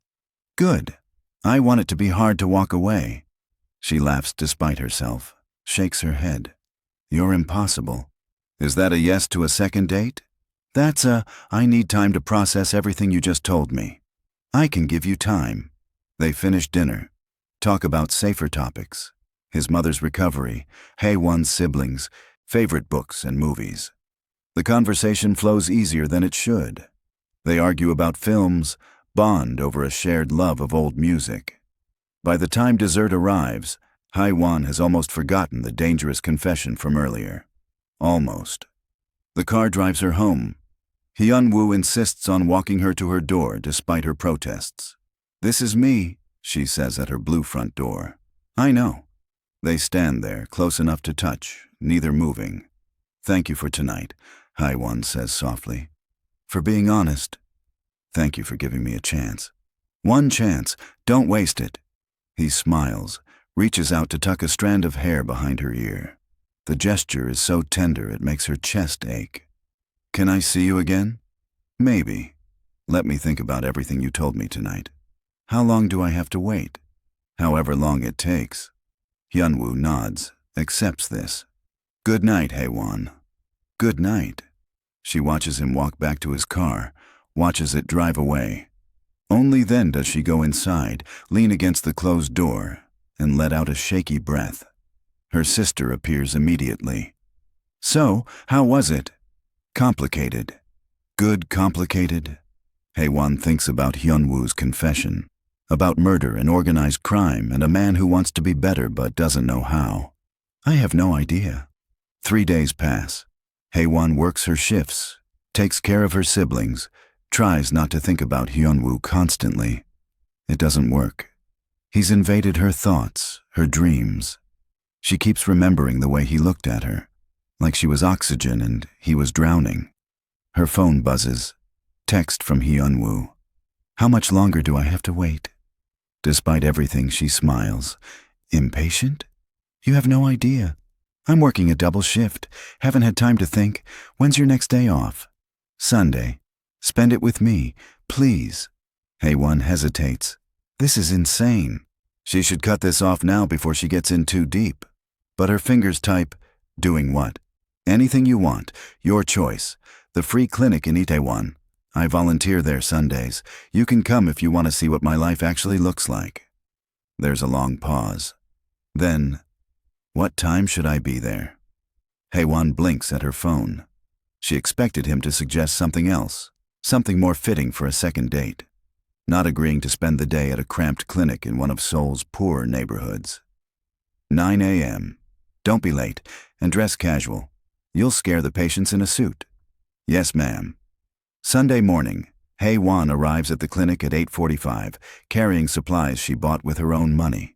Good. I want it to be hard to walk away. She laughs despite herself, shakes her head. You're impossible. Is that a yes to a second date? That's a, I need time to process everything you just told me. I can give you time. They finish dinner. Talk about safer topics. His mother's recovery, Hae-won's siblings, favorite books and movies. The conversation flows easier than it should. They argue about films, bond over a shared love of old music. By the time dessert arrives, Hae-won has almost forgotten the dangerous confession from earlier. Almost. The car drives her home. Hyun-woo insists on walking her to her door despite her protests. This is me, she says at her blue front door. I know. They stand there, close enough to touch, neither moving. Thank you for tonight, Hae-won says softly. For being honest. Thank you for giving me a chance. One chance, don't waste it. He smiles, reaches out to tuck a strand of hair behind her ear. The gesture is so tender it makes her chest ache. Can I see you again? Maybe. Let me think about everything you told me tonight. How long do I have to wait? However long it takes. Hyun-woo nods, accepts this. Good night, Hae-won. Good night. She watches him walk back to his car, watches it drive away. Only then does she go inside, lean against the closed door, and let out a shaky breath. Her sister appears immediately. So, how was it? Complicated. Good complicated? Hae-won thinks about Hyun-woo's confession, about murder and organized crime and a man who wants to be better but doesn't know how. I have no idea. 3 days pass. Hae-won works her shifts, takes care of her siblings, tries not to think about Hyun-woo constantly. It doesn't work. He's invaded her thoughts, her dreams. She keeps remembering the way he looked at her, like she was oxygen and he was drowning. Her phone buzzes. Text from Hyun-woo. How much longer do I have to wait? Despite everything, she smiles. Impatient? You have no idea. I'm working a double shift. Haven't had time to think. When's your next day off? Sunday. Spend it with me, please. Hae-won hesitates. This is insane. She should cut this off now before she gets in too deep. But her fingers type, doing what? Anything you want, your choice. The free clinic in Itaewon. I volunteer there Sundays. You can come if you want to see what my life actually looks like. There's a long pause. Then, what time should I be there? Hae-won blinks at her phone. She expected him to suggest something else, something more fitting for a second date, not agreeing to spend the day at a cramped clinic in one of Seoul's poorer neighborhoods. 9 a.m. Don't be late, and dress casual. You'll scare the patients in a suit. Yes, ma'am. Sunday morning, Hae-won arrives at the clinic at 8:45, carrying supplies she bought with her own money.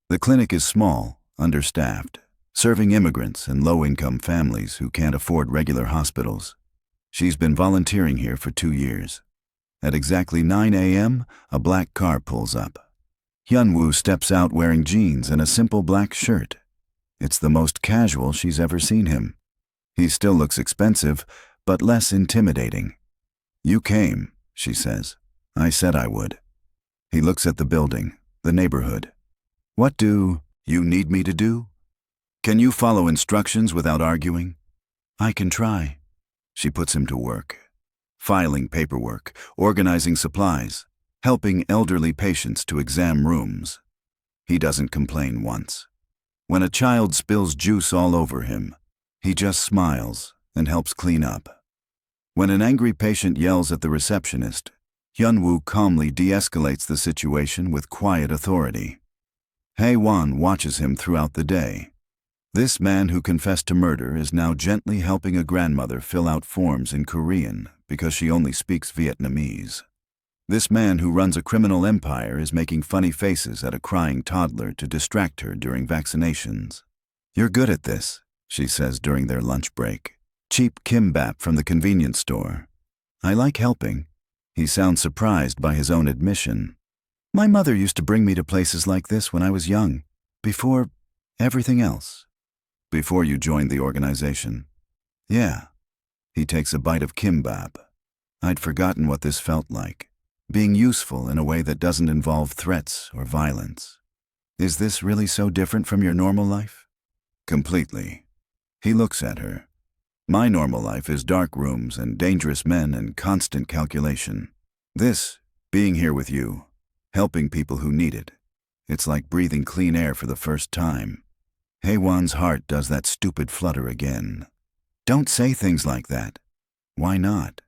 The clinic is small, understaffed, serving immigrants and low-income families who can't afford regular hospitals. She's been volunteering here for 2 years. At exactly 9 a.m., a black car pulls up. Hyun-woo steps out wearing jeans and a simple black shirt. It's the most casual she's ever seen him. He still looks expensive, but less intimidating. You came, she says. I said I would. He looks at the building, the neighborhood. What do you need me to do? Can you follow instructions without arguing? I can try. She puts him to work. Filing paperwork, organizing supplies, helping elderly patients to exam rooms. He doesn't complain once. When a child spills juice all over him, he just smiles and helps clean up. When an angry patient yells at the receptionist, Hyun-woo calmly de-escalates the situation with quiet authority. Hae-won watches him throughout the day. This man who confessed to murder is now gently helping a grandmother fill out forms in Korean because she only speaks Vietnamese. This man who runs a criminal empire is making funny faces at a crying toddler to distract her during vaccinations. You're good at this, she says during their lunch break. Cheap kimbap from the convenience store. I like helping. He sounds surprised by his own admission. My mother used to bring me to places like this when I was young, before everything else. Before you joined the organization. Yeah. He takes a bite of kimbap. I'd forgotten what this felt like. Being useful in a way that doesn't involve threats or violence. Is this really so different from your normal life? Completely. He looks at her. My normal life is dark rooms and dangerous men and constant calculation. This, being here with you, helping people who need it, it's like breathing clean air for the first time. Haewon's heart does that stupid flutter again. Don't say things like that. Why not?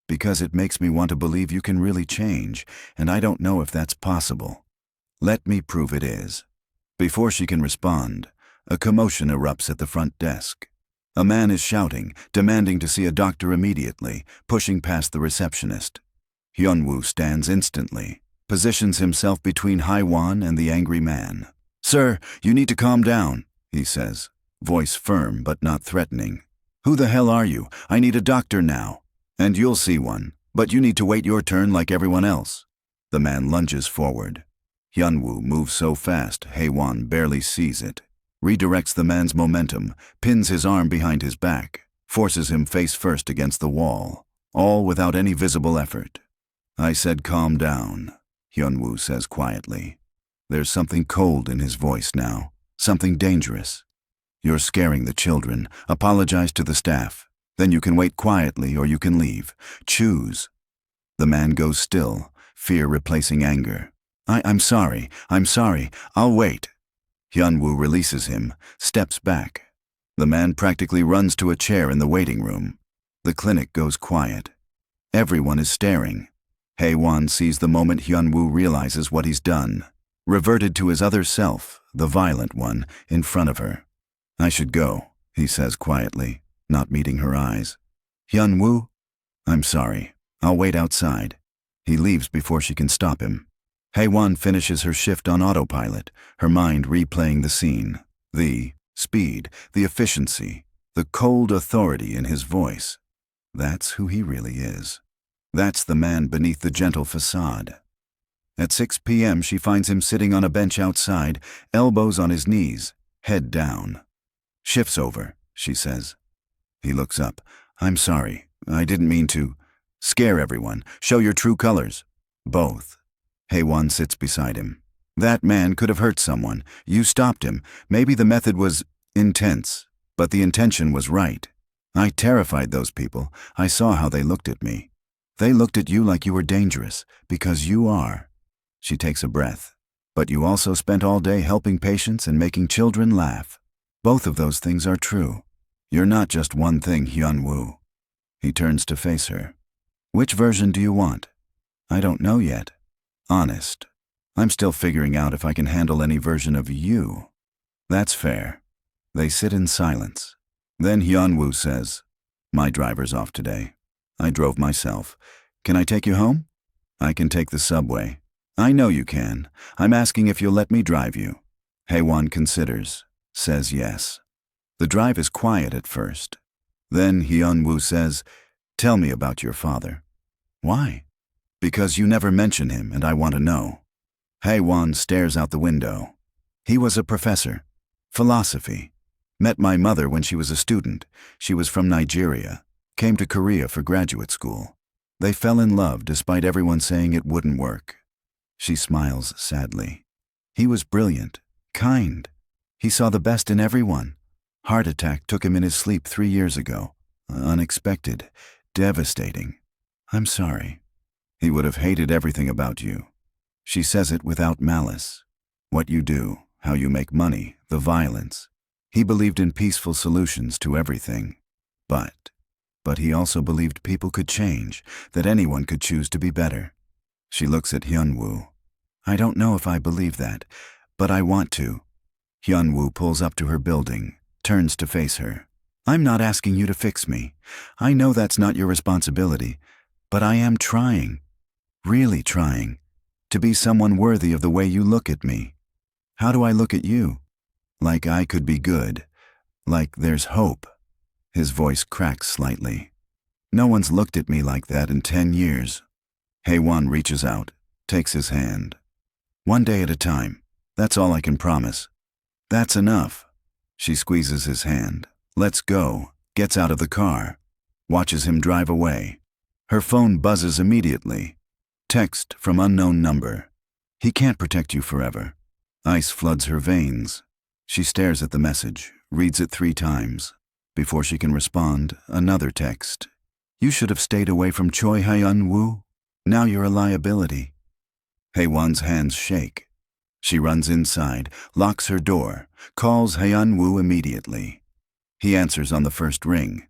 Because it makes me want to believe you can really change, and I don't know if that's possible. Let me prove it is. Before she can respond, a commotion erupts at the front desk. A man is shouting, demanding to see a doctor immediately, pushing past the receptionist. Hyunwoo stands instantly, positions himself between Haewon and the angry man. "Sir, you need to calm down," he says, voice firm but not threatening. "Who the hell are you? I need a doctor now." "And you'll see one, but you need to wait your turn like everyone else." The man lunges forward. Hyunwoo moves so fast, Haewon barely sees it. Redirects the man's momentum, pins his arm behind his back, forces him face first against the wall, all without any visible effort. "I said calm down," Hyunwoo says quietly. There's something cold in his voice now, something dangerous. "You're scaring the children. Apologize to the staff. Then you can wait quietly or you can leave. Choose." The man goes still, fear replacing anger. I'm sorry. I'll wait." Hyunwoo releases him, steps back. The man practically runs to a chair in the waiting room. The clinic goes quiet. Everyone is staring. Haewon sees the moment Hyunwoo realizes what he's done. Reverted to his other self, the violent one, in front of her. "I should go," he says quietly, not meeting her eyes. "Hyunwoo?" "I'm sorry. I'll wait outside." He leaves before she can stop him. Haewon finishes her shift on autopilot, her mind replaying the scene. The speed, the efficiency, the cold authority in his voice. That's who he really is. That's the man beneath the gentle facade. At 6 p.m. she finds him sitting on a bench outside, elbows on his knees, head down. "Shift's over," she says. He looks up. "I'm sorry. I didn't mean to scare everyone. Show your true colors." "Both." Haewon sits beside him. "That man could have hurt someone. You stopped him. Maybe the method was intense, but the intention was right. I terrified those people. I saw how they looked at me. They looked at you like you were dangerous, because you are." She takes a breath. "But you also spent all day helping patients and making children laugh. Both of those things are true. You're not just one thing, Hyunwoo." He turns to face her. "Which version do you want?" "I don't know yet. Honest. I'm still figuring out if I can handle any version of you." "That's fair." They sit in silence. Then Hyunwoo says, "My driver's off today. I drove myself. Can I take you home?" "I can take the subway." "I know you can. I'm asking if you'll let me drive you." Haewon considers, says yes. The drive is quiet at first. Then Hyunwoo says, "Tell me about your father." "Why?" "Because you never mention him and I want to know." Haewon stares out the window. "He was a professor. Philosophy. Met my mother when she was a student. She was from Nigeria. Came to Korea for graduate school. They fell in love despite everyone saying it wouldn't work." She smiles sadly. "He was brilliant, kind. He saw the best in everyone. Heart attack took him in his sleep 3 years ago. Unexpected, devastating. I'm sorry. He would have hated everything about you." She says it without malice. What you do, how you make money, the violence. He believed in peaceful solutions to everything. But he also believed people could change, that anyone could choose to be better. She looks at Hyunwoo. "I don't know if I believe that, but I want to." Hyunwoo pulls up to her building, turns to face her. "I'm not asking you to fix me. I know that's not your responsibility, but I am trying, really trying, to be someone worthy of the way you look at me. How do I look at you? Like I could be good, like there's hope." His voice cracks slightly. "No one's looked at me like that in 10 years. Haewon reaches out, takes his hand. "One day at a time. That's all I can promise." "That's enough." She squeezes his hand. Let's go. Gets out of the car. Watches him drive away. Her phone buzzes immediately. Text from unknown number. He can't protect you forever. Ice floods her veins. She stares at the message, reads it 3 times. Before she can respond, another text. You should have stayed away from Choi Hyun Woo. Now you're a liability. Haewon's hands shake. She runs inside, locks her door, calls Hyun Woo immediately. He answers on the first ring.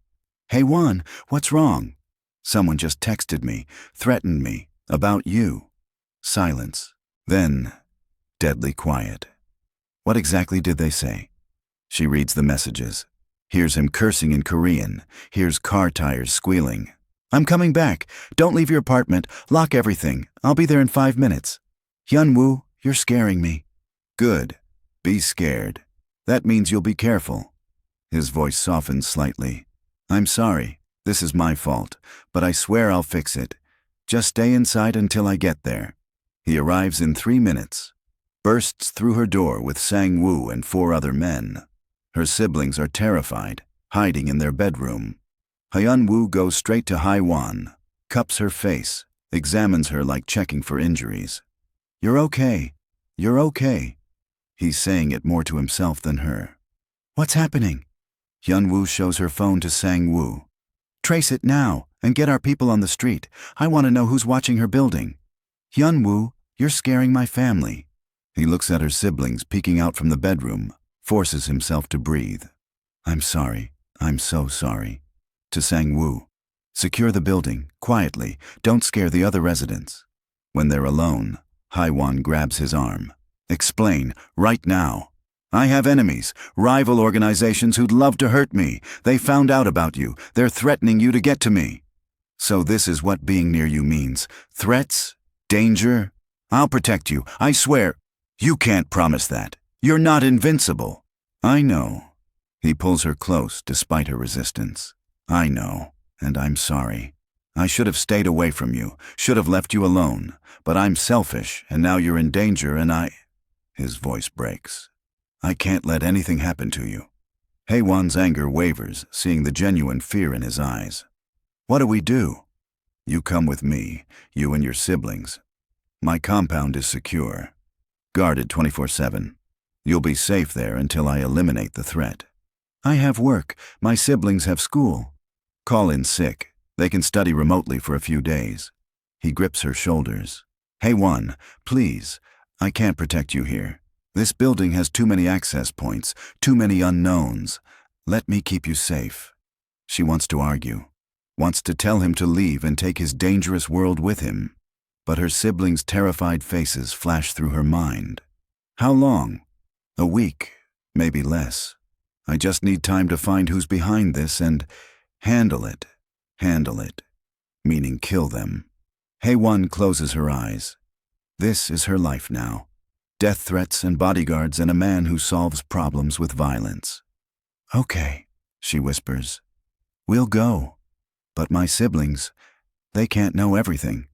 Haewon, what's wrong? Someone just texted me, threatened me, about you. Silence. Then, deadly quiet. What exactly did they say? She reads the messages. Hears him cursing in Korean. Hears car tires squealing. I'm coming back. Don't leave your apartment. Lock everything. I'll be there in 5 minutes. Hyun-woo, you're scaring me. Good. Be scared. That means you'll be careful. His voice softens slightly. I'm sorry. This is my fault, but I swear I'll fix it. Just stay inside until I get there. He arrives in 3 minutes. Bursts through her door with Sang-woo and 4 other men. Her siblings are terrified, hiding in their bedroom. Hyun-woo goes straight to Haewon, cups her face, examines her like checking for injuries. You're okay. You're okay. He's saying it more to himself than her. What's happening? Hyun-woo shows her phone to Sang-woo. Trace it now and get our people on the street. I want to know who's watching her building. Hyun-woo, you're scaring my family. He looks at her siblings peeking out from the bedroom, forces himself to breathe. I'm sorry. I'm so sorry. To Sang-woo. Secure the building, quietly. Don't scare the other residents. When they're alone, Haewon grabs his arm. Explain, right now. I have enemies, rival organizations who'd love to hurt me. They found out about you. They're threatening you to get to me. So this is what being near you means. Threats? Danger? I'll protect you, I swear. You can't promise that. You're not invincible. I know. He pulls her close despite her resistance. I know, and I'm sorry. I should have stayed away from you, should have left you alone. But I'm selfish, and now you're in danger, and His voice breaks. I can't let anything happen to you. Haewon's anger wavers, seeing the genuine fear in his eyes. What do we do? You come with me, you and your siblings. My compound is secure. Guarded 24/7. You'll be safe there until I eliminate the threat. I have work. My siblings have school. Call in sick. They can study remotely for a few days. He grips her shoulders. Haewon, please. I can't protect you here. This building has too many access points, too many unknowns. Let me keep you safe. She wants to argue. Wants to tell him to leave and take his dangerous world with him. But her siblings' terrified faces flash through her mind. How long? A week, maybe less. I just need time to find who's behind this and handle it. Handle it. Meaning kill them. Haewon closes her eyes. This is her life now. Death threats and bodyguards and a man who solves problems with violence. Okay, she whispers. We'll go. But my siblings, they can't know everything.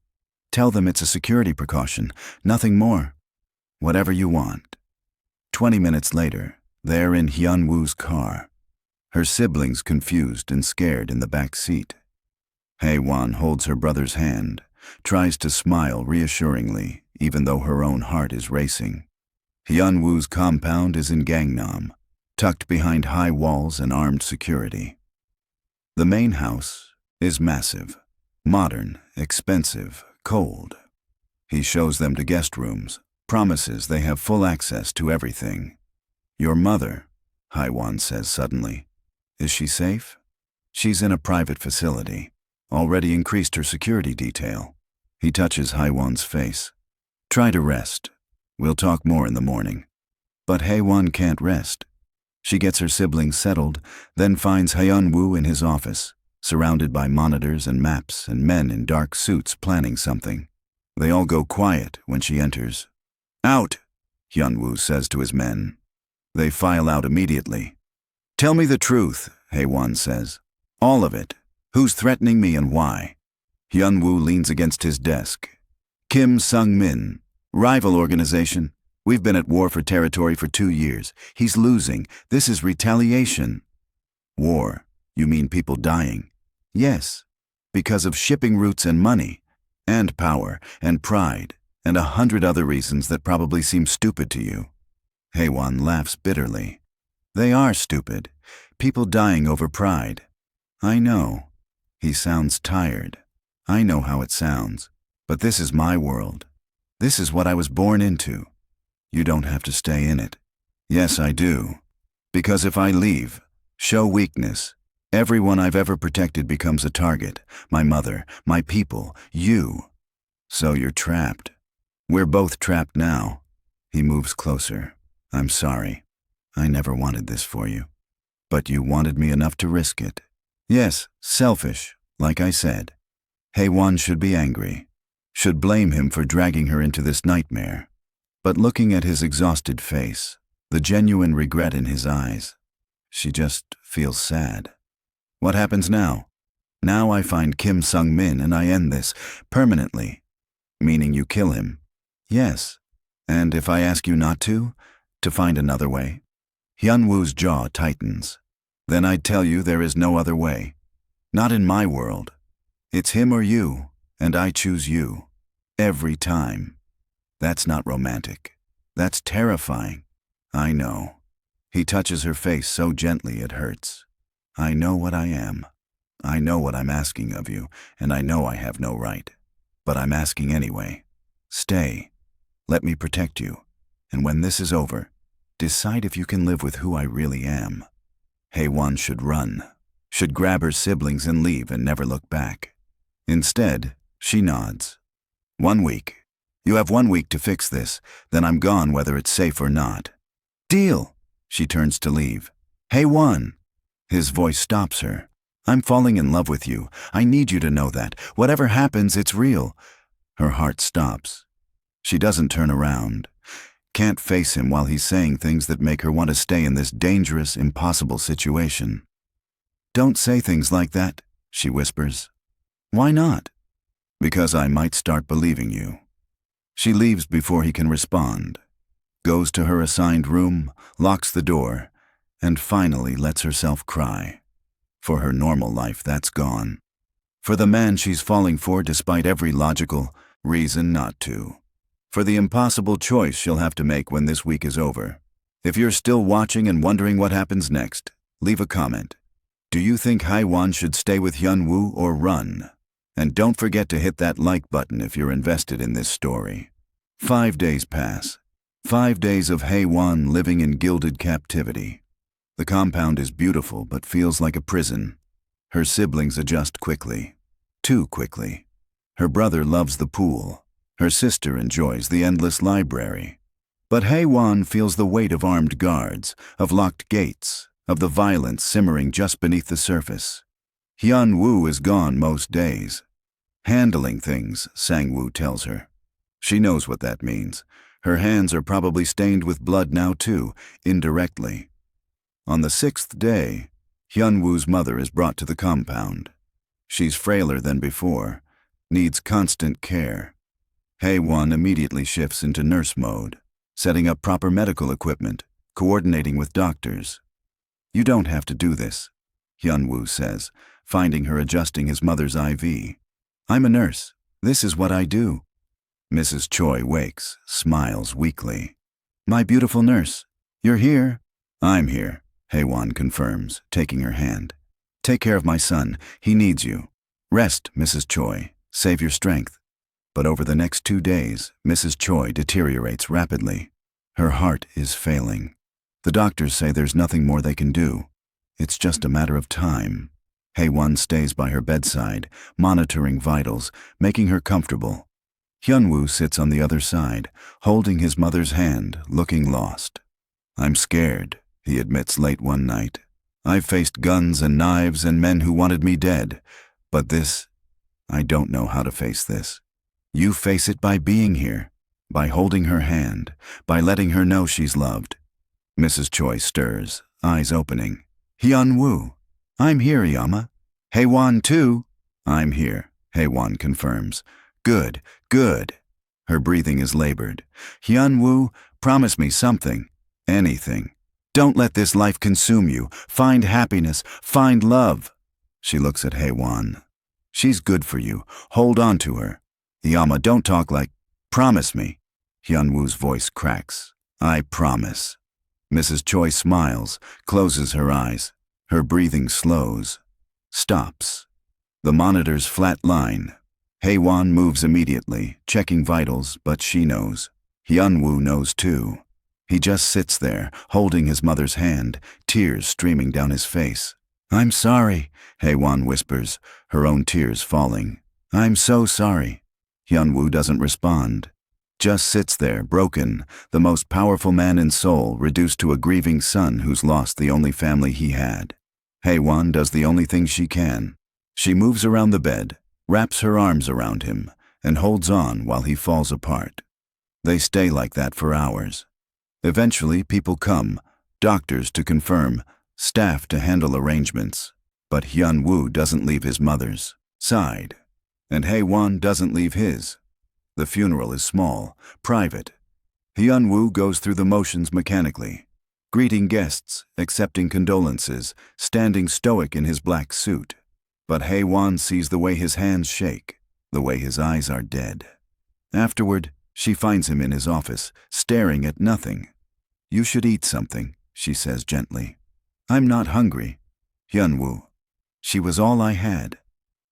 Tell them it's a security precaution, nothing more. Whatever you want. 20 minutes later, they're in Hyun-woo's car. Her siblings confused and scared in the back seat. Haewon holds her brother's hand, tries to smile reassuringly, even though her own heart is racing. Hyun-woo's compound is in Gangnam, tucked behind high walls and armed security. The main house is massive, modern, expensive, cold. He shows them to guest rooms, promises they have full access to everything. Your mother, Haewon says suddenly. Is she safe? She's in a private facility. Already increased her security detail. He touches Haewon's face. Try to rest. We'll talk more in the morning. But Haewon can't rest. She gets her siblings settled, then finds Hyun-woo in his office, surrounded by monitors and maps and men in dark suits planning something. They all go quiet when she enters. Out, Hyun-woo says to his men. They file out immediately. Tell me the truth, Haewon says. All of it. Who's threatening me and why? Hyun-woo leans against his desk. Kim Sung-min, rival organization. We've been at war for territory for 2 years. He's losing. This is retaliation. War? You mean people dying? Yes, because of shipping routes and money, and power, and pride, and 100 other reasons that probably seem stupid to you. Haewon laughs bitterly. They are stupid. People dying over pride. I know. He sounds tired. I know how it sounds. But this is my world. This is what I was born into. You don't have to stay in it. Yes, I do. Because if I leave, show weakness, everyone I've ever protected becomes a target. My mother, my people, you. So you're trapped. We're both trapped now. He moves closer. I'm sorry. I never wanted this for you. But you wanted me enough to risk it. Yes, selfish, like I said. Haewon should be angry. Should blame him for dragging her into this nightmare. But looking at his exhausted face, the genuine regret in his eyes, she just feels sad. What happens now? Now I find Kim Sung-min and I end this, permanently. Meaning you kill him. Yes. And if I ask you not to find another way? Hyun-woo's jaw tightens. Then I'd tell you there is no other way. Not in my world. It's him or you, and I choose you. Every time. That's not romantic. That's terrifying. I know. He touches her face so gently it hurts. I know what I am. I know what I'm asking of you, and I know I have no right. But I'm asking anyway. Stay. Let me protect you. And when this is over, decide if you can live with who I really am. Haewon should run. Should grab her siblings and leave and never look back. Instead, she nods. 1 week. You have 1 week to fix this, then I'm gone whether it's safe or not. Deal! She turns to leave. Haewon! His voice stops her. I'm falling in love with you. I need you to know that. Whatever happens, it's real. Her heart stops. She doesn't turn around. Can't face him while he's saying things that make her want to stay in this dangerous, impossible situation. Don't say things like that, she whispers. Why not? Because I might start believing you. She leaves before he can respond, goes to her assigned room, locks the door, and finally lets herself cry. For her normal life, that's gone. For the man she's falling for despite every logical reason not to. For the impossible choice she'll have to make when this week is over. If you're still watching and wondering what happens next, leave a comment. Do you think Haewon should stay with Hyun-woo or run? And don't forget to hit that like button if you're invested in this story. 5 days pass. 5 days of Haewon living in gilded captivity. The compound is beautiful but feels like a prison. Her siblings adjust quickly. Too quickly. Her brother loves the pool. Her sister enjoys the endless library. But Haewon feels the weight of armed guards, of locked gates, of the violence simmering just beneath the surface. Hyun-woo is gone most days. Handling things, Sang-woo tells her. She knows what that means. Her hands are probably stained with blood now too, indirectly. On the 6th day, Hyun-woo's mother is brought to the compound. She's frailer than before, needs constant care. Haewon immediately shifts into nurse mode, setting up proper medical equipment, coordinating with doctors. You don't have to do this, Hyun-woo says, finding her adjusting his mother's IV. I'm a nurse. This is what I do. Mrs. Choi wakes, smiles weakly. My beautiful nurse, you're here? I'm here, Haewon confirms, taking her hand. Take care of my son. He needs you. Rest, Mrs. Choi. Save your strength. But over the next 2 days, Mrs. Choi deteriorates rapidly. Her heart is failing. The doctors say there's nothing more they can do. It's just a matter of time. Haewon stays by her bedside, monitoring vitals, making her comfortable. Hyun-woo sits on the other side, holding his mother's hand, looking lost. I'm scared, he admits late one night. I've faced guns and knives and men who wanted me dead. But this, I don't know how to face this. You face it by being here, by holding her hand, by letting her know she's loved. Mrs. Choi stirs, eyes opening. Hyun-woo. I'm here, Yama. Haewon too. I'm here, Haewon confirms. Good, good. Her breathing is labored. Hyun-woo, Promise me something. Anything. Don't let this life consume you. Find happiness. Find love. She looks at Hae-won. She's good for you. Hold on to her. Yama, don't talk like, promise me. Hyun-woo's voice cracks. I promise. Mrs. Choi smiles, closes her eyes. Her breathing slows. Stops. The monitor's flat line. Hae-won moves immediately, checking vitals, but she knows. Hyun-woo knows too. He just sits there, holding his mother's hand, tears streaming down his face. I'm sorry, Hae-won whispers, her own tears falling. I'm so sorry. Hyun-woo doesn't respond. Just sits there, broken, the most powerful man in Seoul, reduced to a grieving son who's lost the only family he had. Hae-won does the only thing she can. She moves around the bed, wraps her arms around him, and holds on while he falls apart. They stay like that for hours. Eventually, people come, doctors to confirm, staff to handle arrangements. But Hyun-woo doesn't leave his mother's side, and Hae-won doesn't leave his. The funeral is small, private. Hyun-woo goes through the motions mechanically, greeting guests, accepting condolences, standing stoic in his black suit. But Hae-won sees the way his hands shake, the way his eyes are dead. Afterward, she finds him in his office, staring at nothing. You should eat something, she says gently. I'm not hungry. Hyun-woo. She was all I had.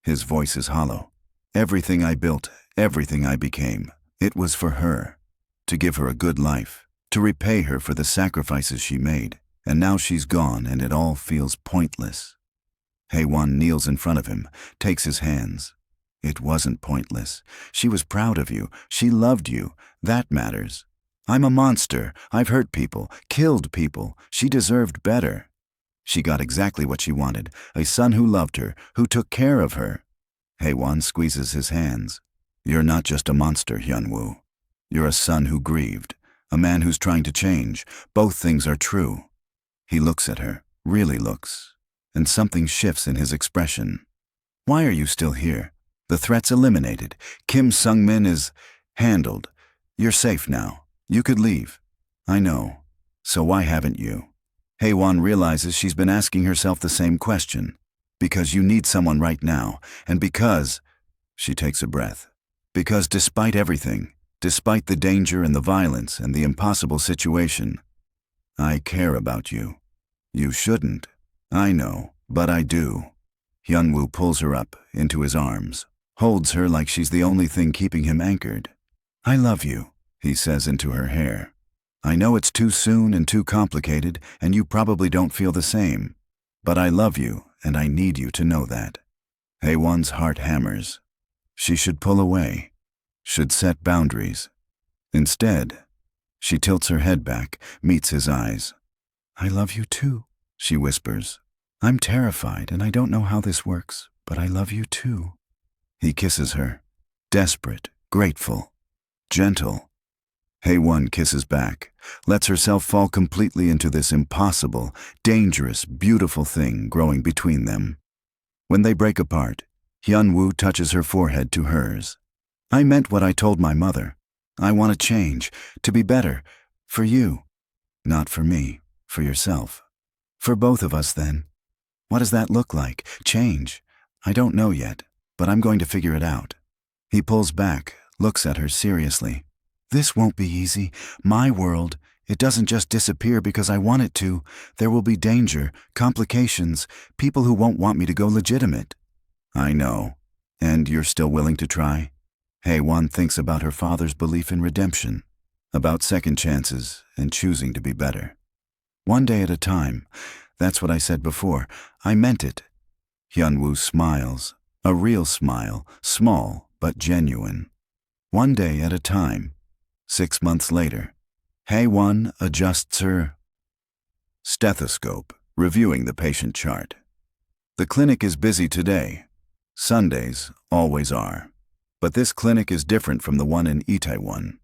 His voice is hollow. Everything I built, everything I became, it was for her. To give her a good life, to repay her for the sacrifices she made. And now she's gone and it all feels pointless. Hae-won kneels in front of him, takes his hands. It wasn't pointless. She was proud of you. She loved you. That matters. I'm a monster. I've hurt people, killed people. She deserved better. She got exactly what she wanted, a son who loved her, who took care of her. Hae-won squeezes his hands. You're not just a monster, Hyun-woo. You're a son who grieved, a man who's trying to change. Both things are true. He looks at her, really looks, and something shifts in his expression. Why are you still here? The threat's eliminated. Kim Sung-min is handled. You're safe now. You could leave. I know. So why haven't you? Hae-won realizes she's been asking herself the same question. Because you need someone right now, and because, she takes a breath, because despite everything, despite the danger and the violence and the impossible situation, I care about you. You shouldn't. I know, but I do. Hyun-woo pulls her up into his arms, holds her like she's the only thing keeping him anchored. I love you, he says into her hair. I know it's too soon and too complicated, and you probably don't feel the same. But I love you, and I need you to know that. Hae-won's heart hammers. She should pull away, should set boundaries. Instead, she tilts her head back, meets his eyes. I love you too, she whispers. I'm terrified, and I don't know how this works, but I love you too. He kisses her, desperate, grateful, gentle. Hae-won kisses back, lets herself fall completely into this impossible, dangerous, beautiful thing growing between them. When they break apart, Hyun-woo touches her forehead to hers. I meant what I told my mother. I want to change, to be better, for you. Not for me, for yourself. For both of us, then. What does that look like? Change? I don't know yet, but I'm going to figure it out. He pulls back, looks at her seriously. This won't be easy. My world, it doesn't just disappear because I want it to. There will be danger, complications, people who won't want me to go legitimate. I know. And you're still willing to try? Hae-won thinks about her father's belief in redemption, about second chances and choosing to be better. One day at a time. That's what I said before. I meant it. Hyun-woo smiles, a real smile, small but genuine. One day at a time. 6 months later, Hae-won adjusts her stethoscope, reviewing the patient chart. The clinic is busy today. Sundays always are. But this clinic is different from the one in Itaewon.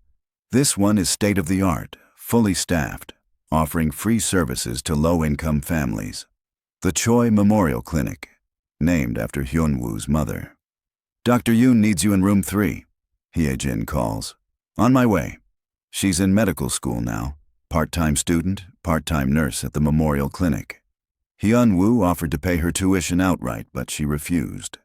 This one is state-of-the-art, fully staffed, offering free services to low-income families. The Choi Memorial Clinic, named after Hyun-woo's mother. Dr. Yoon needs you in room 3, Hye-jin calls. On my way. She's in medical school now, part-time student, part-time nurse at the Memorial Clinic. Hyun-woo offered to pay her tuition outright, but she refused.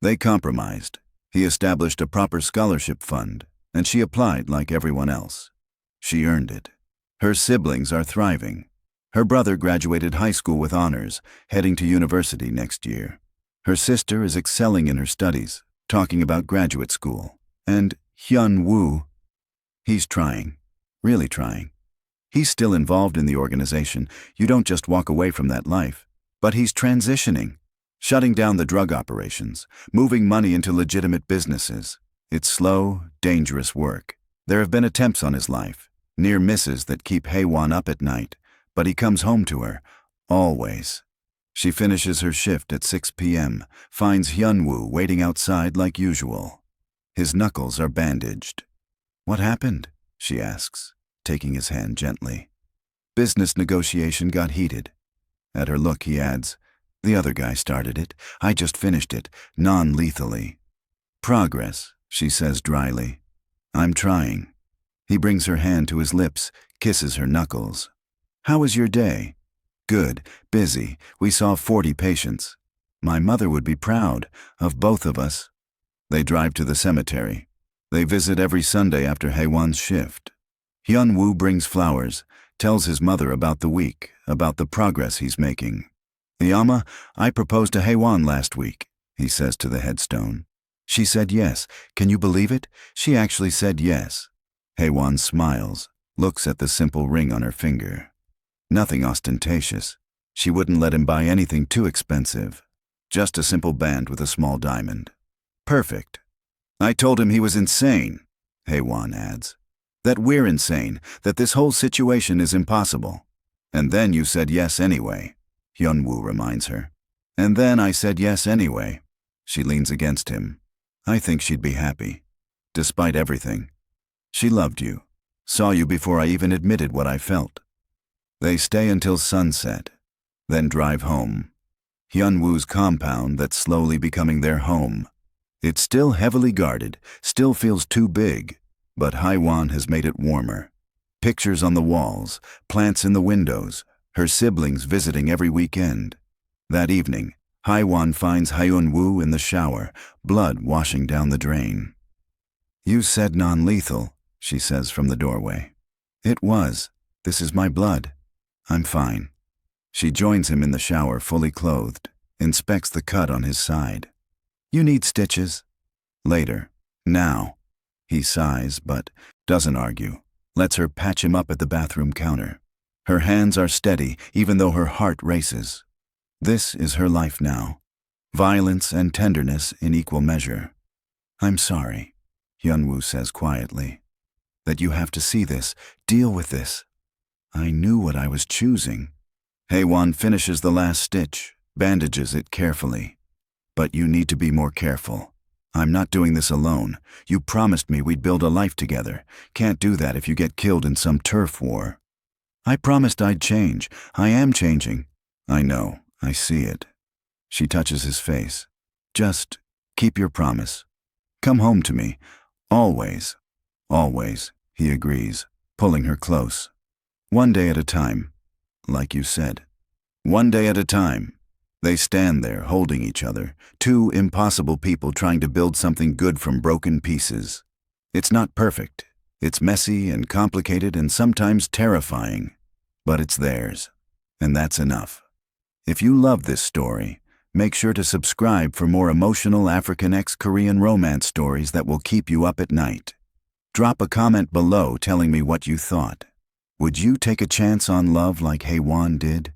They compromised. He established a proper scholarship fund, and she applied like everyone else. She earned it. Her siblings are thriving. Her brother graduated high school with honors, heading to university next year. Her sister is excelling in her studies, talking about graduate school. And Hyun-woo, he's trying, really trying. He's still involved in the organization. You don't just walk away from that life. But he's transitioning, shutting down the drug operations, moving money into legitimate businesses. It's slow, dangerous work. There have been attempts on his life, near misses that keep Hae-won up at night, but he comes home to her, always. She finishes her shift at 6 p.m., finds Hyun-woo waiting outside like usual. His knuckles are bandaged. "What happened?" she asks, taking his hand gently. "Business negotiation got heated." At her look, he adds, "The other guy started it. I just finished it, non-lethally." "Progress," she says dryly. "I'm trying." He brings her hand to his lips, kisses her knuckles. "How was your day?" "Good, busy. We saw 40 patients. My mother would be proud of both of us." They drive to the cemetery. They visit every Sunday after Hae-won's shift. Hyun-woo brings flowers, tells his mother about the week, about the progress he's making. "Yama, I proposed to Hae-won last week," he says to the headstone. "She said yes. Can you believe it? She actually said yes." Hae-won smiles, looks at the simple ring on her finger. Nothing ostentatious. She wouldn't let him buy anything too expensive. Just a simple band with a small diamond. "Perfect." "I told him he was insane," Hae-won adds. "That we're insane, that this whole situation is impossible." "And then you said yes anyway," Hyun-woo reminds her. "And then I said yes anyway." She leans against him. "I think she'd be happy. Despite everything. She loved you. Saw you before I even admitted what I felt." They stay until sunset, then drive home. Hyun-woo's compound that's slowly becoming their home. It's still heavily guarded, still feels too big, but Hae-won has made it warmer. Pictures on the walls, plants in the windows, her siblings visiting every weekend. That evening, Hae-won finds Hyun-woo in the shower, blood washing down the drain. "You said non-lethal," she says from the doorway. "It was. This is my blood. I'm fine." She joins him in the shower, fully clothed, inspects the cut on his side. "You need stitches." "Later. Now." He sighs, but doesn't argue, lets her patch him up at the bathroom counter. Her hands are steady, even though her heart races. This is her life now. Violence and tenderness in equal measure. "I'm sorry," Hyun-woo says quietly, "that you have to see this, deal with this. I knew what I was choosing." Hae-won finishes the last stitch, bandages it carefully. "But you need to be more careful. I'm not doing this alone. You promised me we'd build a life together. Can't do that if you get killed in some turf war." "I promised I'd change. I am changing." "I know. I see it." She touches his face. "Just keep your promise. Come home to me. Always." "Always," he agrees, pulling her close. "One day at a time, like you said. One day at a time." They stand there holding each other, two impossible people trying to build something good from broken pieces. It's not perfect. It's messy and complicated and sometimes terrifying, but it's theirs, and that's enough. If you love this story, make sure to subscribe for more emotional African Korean romance stories that will keep you up at night. Drop a comment below telling me what you thought. Would you take a chance on love like Hae-won did?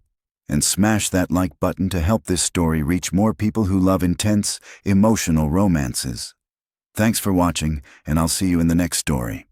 And smash that like button to help this story reach more people who love intense, emotional romances. Thanks for watching, and I'll see you in the next story.